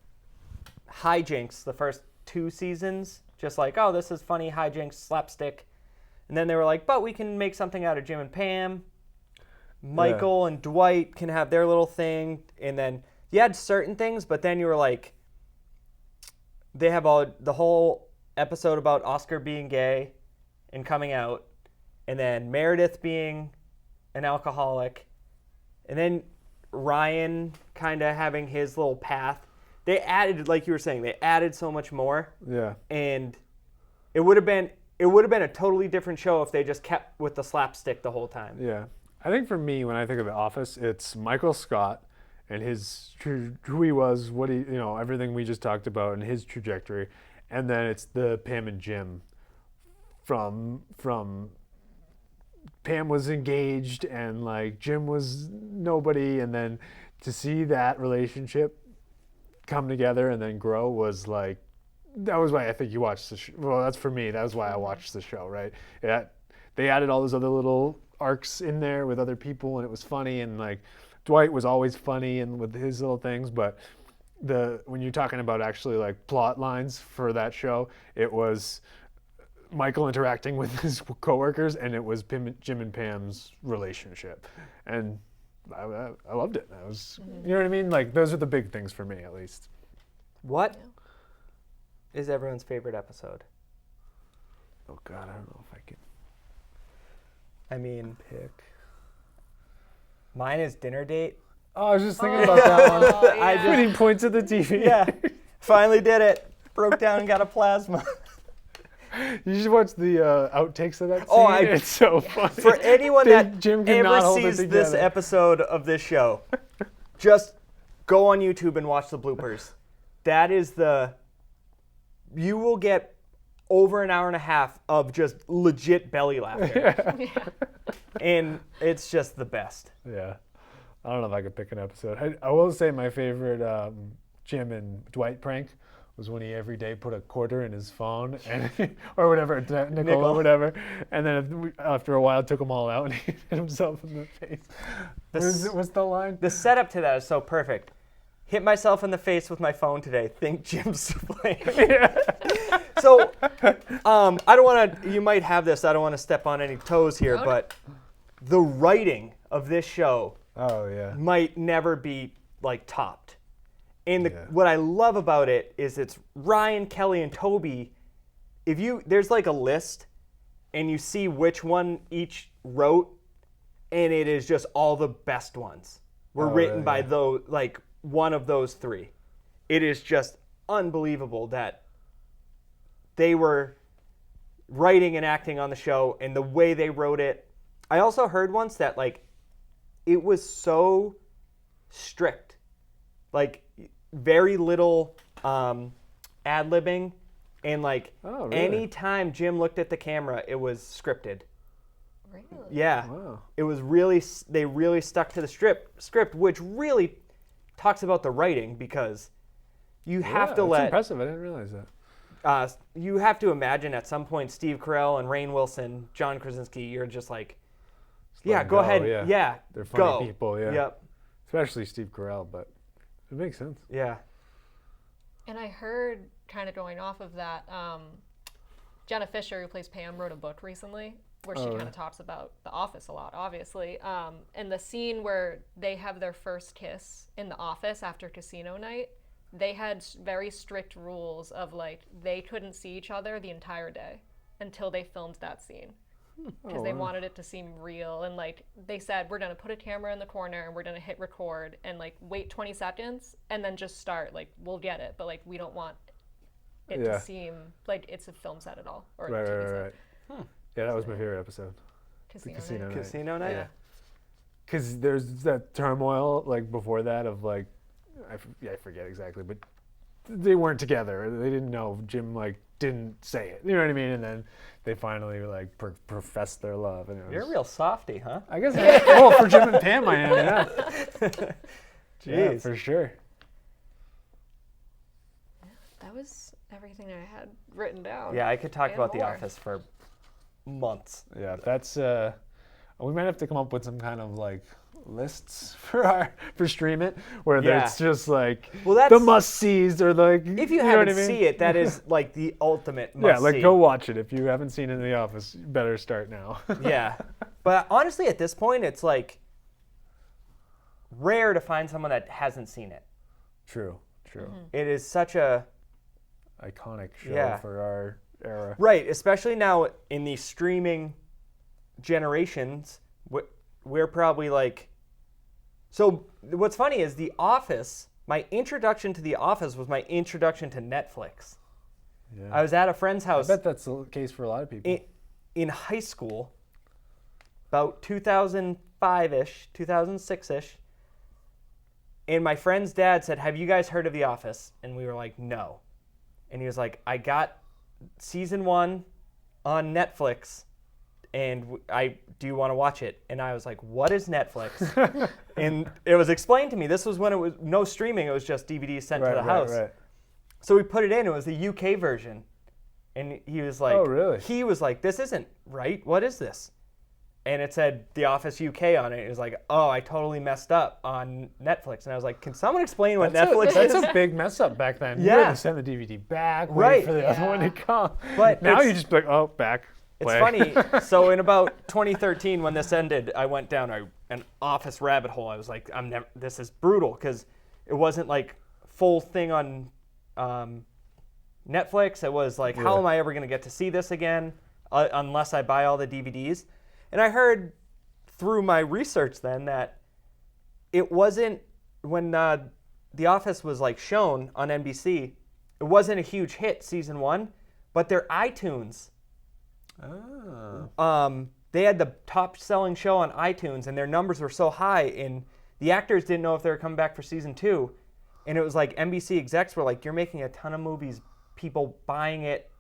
hijinks the first 2 seasons, just like, oh, this is funny hijinks, slapstick. And then they were like, but we can make something out of Jim and Pam. Michael and Dwight can have their little thing. And then you had certain things, but then you were like, they have the whole episode about Oscar being gay and coming out, and then Meredith being an alcoholic, and then Ryan kind of having his little path. They added, like you were saying, they added so much more, Yeah. and it would have been a totally different show if they just kept with the slapstick the whole time. Yeah. I think for me, when I think of The Office, it's Michael Scott and who he was, what he, everything we just talked about and his trajectory. And then it's the Pam and Jim from Pam was engaged and like Jim was nobody. And then to see that relationship come together and then grow was like, that was why I think you watched the show. Well, that's for me. That was why I watched the show, right? Yeah, they added all those other little arcs in there with other people, and it was funny. And like Dwight was always funny and with his little things, but when you're talking about actually like plot lines for that show, it was Michael interacting with his coworkers, and it was Jim and Pam's relationship, and I loved it. I was, you know what I mean? Like those are the big things for me, at least. What is everyone's favorite episode? Oh God, I don't know if I can I mean, pick. mine is Dinner Date. Oh, I was just thinking about that one. Oh, I yeah. When he points at the TV. Yeah, finally did it. Broke down and got a plasma. You should watch the outtakes of that scene. Oh, it's so funny. For anyone Big that Jim cannot ever hold it sees this together. episode of this show, just go on YouTube and watch the bloopers. That is you will get over an hour and a half of just legit belly laughter. And it's just the best. Yeah. I don't know if I could pick an episode. I will say my favorite Jim and Dwight prank was when he every day put a quarter in his phone and or whatever, nickel or whatever, and then after a while took them all out and he hit himself in the face. What's the line? The setup to that is so perfect. Hit myself in the face with my phone today. Think Jim's to blame. So, I don't want to. You might have this. I don't want to step on any toes here, No. but the writing of this show Oh yeah. might never be like topped. And Yeah. what I love about it is it's Ryan, Kelly, and Toby. There's like a list, and you see which one each wrote, and it is just all the best ones were Oh, written really? by those, like one of those 3. It is just unbelievable that they were writing and acting on the show and the way they wrote it. I also heard once that like it was so strict, like very little ad-libbing, and like Oh, really? anytime Jim looked at the camera, it was scripted. Really? Yeah, Wow. it was they really stuck to the script, which really talks about the writing, because you have to that's let impressive. I didn't realize that. you have to imagine at some point Steve Carell and Rainn Wilson, John Krasinski, you're just like, yeah, them go go, ahead, yeah. They're funny go. people, yeah. Yep, Especially Steve Carell, but it makes sense. yeah. And I heard, kind of going off of that, Jenna Fisher, who plays Pam, wrote a book recently where she kind of talks about The Office a lot, obviously. And the scene where they have their first kiss in the office after casino night, they had very strict rules of like they couldn't see each other the entire day until they filmed that scene. Because they wanted it to seem real, and like they said, we're gonna put a camera in the corner and we're gonna hit record and like wait 20 seconds and then just start. Like we'll get it, but like we don't want it Yeah. to seem like it's a film set at all or a Right, TV right, set. right. Yeah, that was my favorite episode. Casino night. Casino night? Yeah. Because there's that turmoil like before that of like, I forget exactly, but they weren't together. They didn't know. Jim like didn't say it. You know what I mean? And then they finally like professed their love. And it was, You're a real softie, huh? I guess. Well, for Jim and Pam, I am. Yeah. Yeah, Jeez. for sure. That was everything I had written down. Yeah, I could talk And about The more. Office for months. Yeah, that's. We might have to come up with some kind of like lists for Stream It, where Yeah. it's just like Well, the that's- must sees or like. If you know haven't what I mean? see it, that is like the ultimate must Yeah, like see. go watch it. If you haven't seen it in The Office, you better start now. Yeah. But honestly, at this point, it's like rare to find someone that hasn't seen it. True. It is such a Iconic show Yeah. for our era. right, especially now in the streaming generations. We're probably like. So what's funny is The Office. My introduction to The Office was my introduction to Netflix. Yeah. I was at a friend's I house bet that's the case for a lot of people. in high school, about 2005-ish, 2006-ish. And my friend's dad said, "Have you guys heard of The Office?" And we were like, "No." And he was like, "I got season 1 on Netflix, and do you want to watch it?" And I was like, "What is Netflix?" And it was explained to me. This was when it was no streaming. It was just DVDs sent to the house. Right. So we put it in. It was the UK version. And he was like, Oh, really? He was like, "This isn't right. What is this?" And it said The Office UK on it. It was like, "Oh, I totally messed up on Netflix." And I was like, "Can someone explain what Netflix That's is?" a big mess up back then. You Yeah. had to send the DVD back, Right. wait for the other one to come. But now it's- you just be like, oh, back. It's play. funny. So in about 2013, when this ended, I went down an Office rabbit hole. I was like, this is brutal, because it wasn't like full thing on Netflix. It was like, how Yeah. am I ever going to get to see this again unless I buy all the DVDs? And I heard through my research then that it wasn't when The Office was like shown on NBC. It wasn't a huge hit season 1, but their iTunes. They had the top-selling show on iTunes, and their numbers were so high, and the actors didn't know if they were coming back for season 2. And it was like NBC execs were like, "You're making a ton of movies, people buying it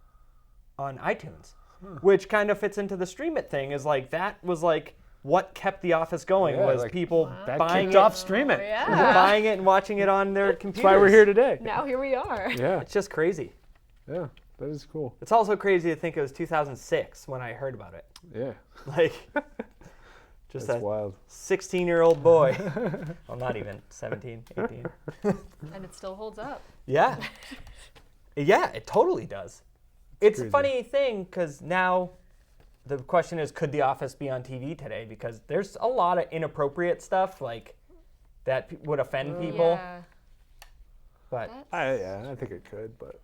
on iTunes," which kind of fits into the Stream It thing. Is like that was like what kept The Office going Yeah, was like, people That buying kicked it, off Stream It. Yeah. buying it and watching it on their computers. That's why we're here today. Now here we are. Yeah, It's just crazy. yeah, that is cool. It's also crazy to think it was 2006 when I heard about it. Yeah, Like, just that's a wild. 16-year-old boy. Well, not even 17, 18. And it still holds up. Yeah. Yeah, it totally does. It's a crazy. funny thing because now the question is, could The Office be on TV today? Because there's a lot of inappropriate stuff like that would offend people. Yeah. But I think it could, but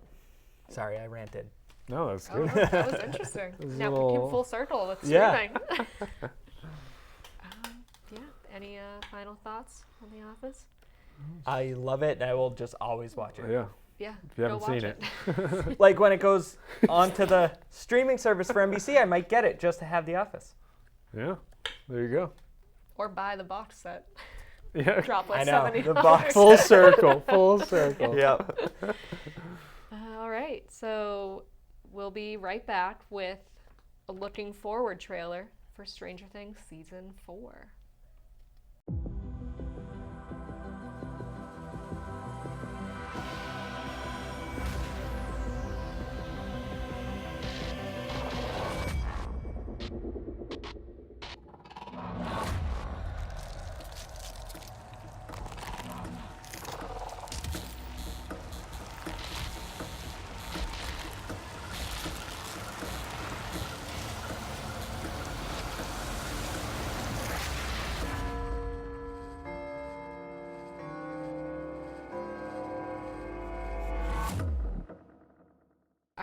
sorry, I ranted. no, that's Oh, good. no, that was interesting. was a Now we little- came full circle with Yeah. streaming. Yeah. Any final thoughts on The Office? I love it, and I will just always watch it. Yeah, Yeah. if you go haven't watch seen it. Like when it goes onto the streaming service for NBC, I might get it just to have The Office. Yeah, there you go. Or buy the box set. Yeah, Drop like I know, $70. the box. full circle, full circle. Yep. All right. So we'll be right back with a looking forward trailer for Stranger Things Season 4.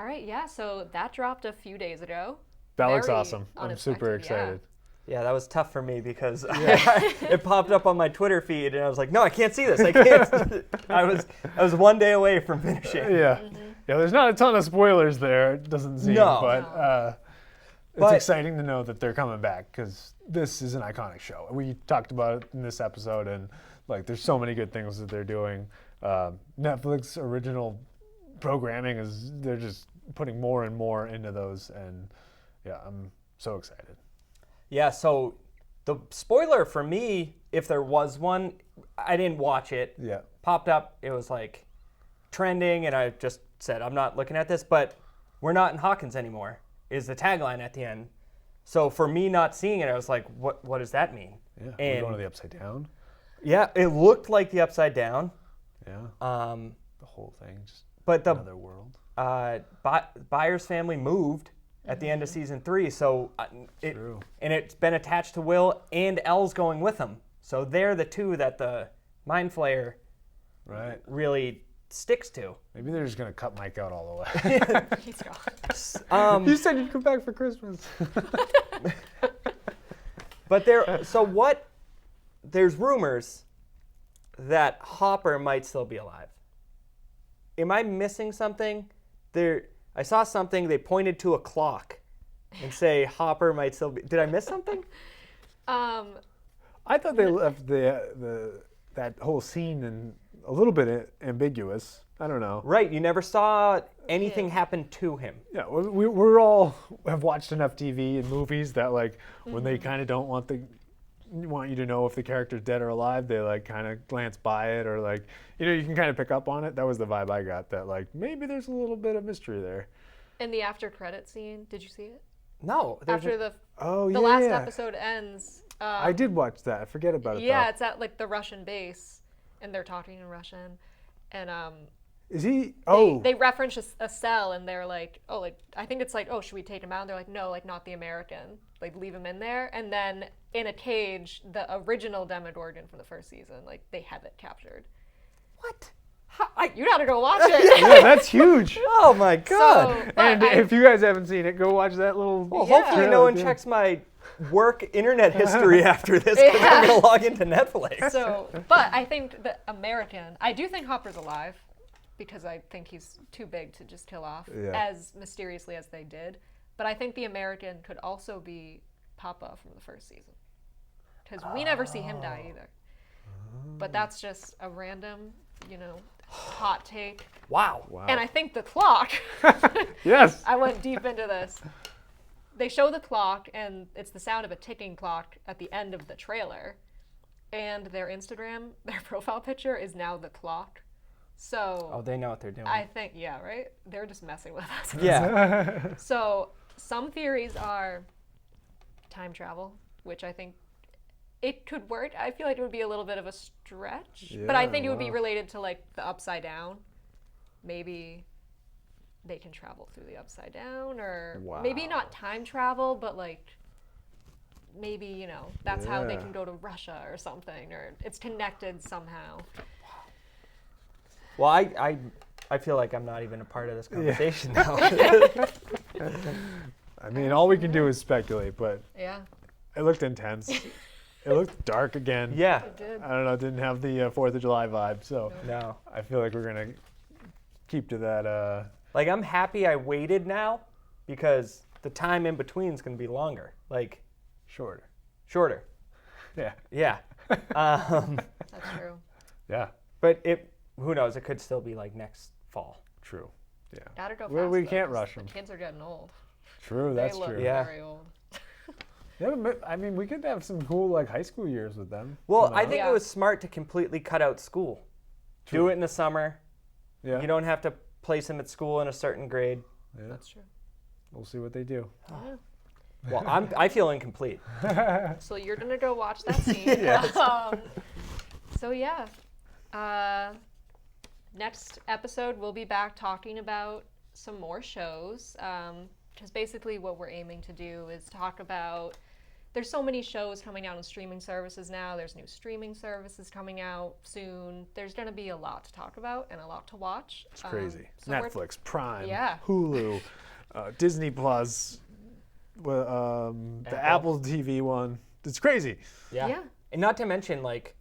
All right, yeah. So that dropped a few days ago. That looks Very awesome. I'm super unexpected, yeah. excited. Yeah, that was tough for me because it popped up on my Twitter feed, and I was like, "No, I can't see this. I can't." I was one day away from finishing. Yeah. Yeah, there's not a ton of spoilers there, it doesn't seem, No. but it's But- exciting to know that they're coming back because this is an iconic show. We talked about it in this episode, and like, there's so many good things that they're doing. Netflix original programming they're just putting more and more into those, and yeah, I'm so excited. Yeah, so the spoiler for me, if there was one, I didn't watch it. Yeah. Popped up, it was like trending, and I just said, I'm not looking at this, but we're not in Hawkins anymore, is the tagline at the end. So for me not seeing it, I was like, what does that mean? Yeah, we're And going to the Upside Down. yeah, it looked like the Upside Down. Yeah, Um, the whole thing, just but the another world. Byers family moved at the end of season 3, so True. and it's been attached to Will, and Elle's going with him. So they're the two that the Mind Flayer Right. really sticks to. Maybe they're just going to cut Mike out all the way. He's gone. You said you'd come back for Christmas. But there's rumors that Hopper might still be alive. Am I missing something? I saw something, they pointed to a clock and say Hopper might still be. Did I miss something? I thought they left that whole scene in a little bit ambiguous. I don't know. Right, you never saw anything happen to him. Yeah, we're all have watched enough TV and movies that like when they kind of don't want you to know if the character's dead or alive, they like kind of glance by it, or like, you know, you can kind of pick up on it. That was the vibe I got, that like maybe there's a little bit of mystery there. In the after credit scene, did you see it? No. After the Oh, last yeah. episode ends. I did watch that. I forget about it. Yeah, though. it's at like the Russian base, and they're talking in Russian, and Is he? Oh, they reference a cell, and they're like, oh, like I think it's like, oh, should we take him out? And they're like, no, like not the American, like leave him in there. And then in a cage, the original Demogorgon from the first season, like they have it captured. What? You gotta go watch it. yeah, that's huge. Oh my god. So, but And if you guys haven't seen it, go watch that little. Well, Yeah. hopefully no one checks my work internet history after this, because I'm going to log into Netflix. But I think the American, I do think Hopper's alive, because I think he's too big to just kill off Yeah. as mysteriously as they did. But I think the American could also be Papa from the first season, because we never see him die either. But that's just a random, hot take. Wow. And I think the clock, Yes. I went deep into this. They show the clock, and it's the sound of a ticking clock at the end of the trailer. And their Instagram, their profile picture is now the clock. So Oh, they know what they're doing. I think, yeah, right? They're just messing with us. yeah. So some theories are time travel, which I think it could work. I feel like it would be a little bit of a stretch, but I Yeah, think it would be wow. related to like the upside down. Maybe they can travel through the upside down, or maybe Wow. not time travel, but like maybe, that's how they Yeah. can go to Russia or something, or it's connected somehow. Well, I feel like I'm not even a part of this conversation now. I mean, all we can do is speculate, but Yeah, it looked intense. It looked dark again. Yeah. it did. I don't know. It didn't have the 4th of July vibe, so No. I feel like we're gonna keep to that. Like, I'm happy I waited now, because the time in between is going to be longer. Like, Shorter. shorter. Yeah. Yeah. That's true. Yeah. But who knows? It could still be like next fall. True. Yeah. Gotta go fast. Well, we though, can't 'cause rush 'em. The kids are getting old. True. That's they look true. Yeah. very old. Yeah, but, I mean, we could have some cool like high school years with them. Well, coming I up. think Yeah. it was smart to completely cut out school. Do it in the summer. Yeah. You don't have to place them at school in a certain grade. Yeah. That's true. We'll see what they do. Well, I feel incomplete. So you're gonna go watch that scene. So yeah, next episode we'll be back talking about some more shows. Because basically what we're aiming to do is talk about there's so many shows coming out on streaming services now. There's new streaming services coming out soon. There's going to be a lot to talk about and a lot to watch. It's crazy. so we're- Netflix, Prime, Yeah. Hulu, Disney Plus, the Apple TV one. It's crazy. Yeah. Yeah. And not to mention, like,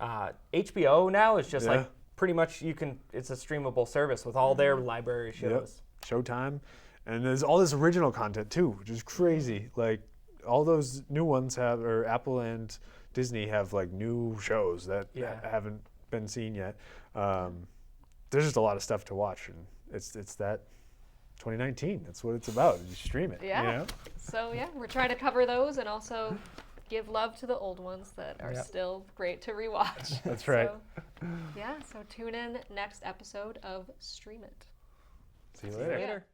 HBO now is just Yeah. like pretty much it's a streamable service with all their library Yep. shows. Showtime. And there's all this original content too, which is crazy. Like all those new ones have, or Apple and Disney have like new shows that Yeah. haven't been seen yet. There's just a lot of stuff to watch, and it's that 2019. That's what it's about. You stream it. Yeah. You know? So yeah, we're trying to cover those and also give love to the old ones that are Yep. still great to rewatch. That's right. So, yeah, so tune in next episode of Stream It. See you later. Later.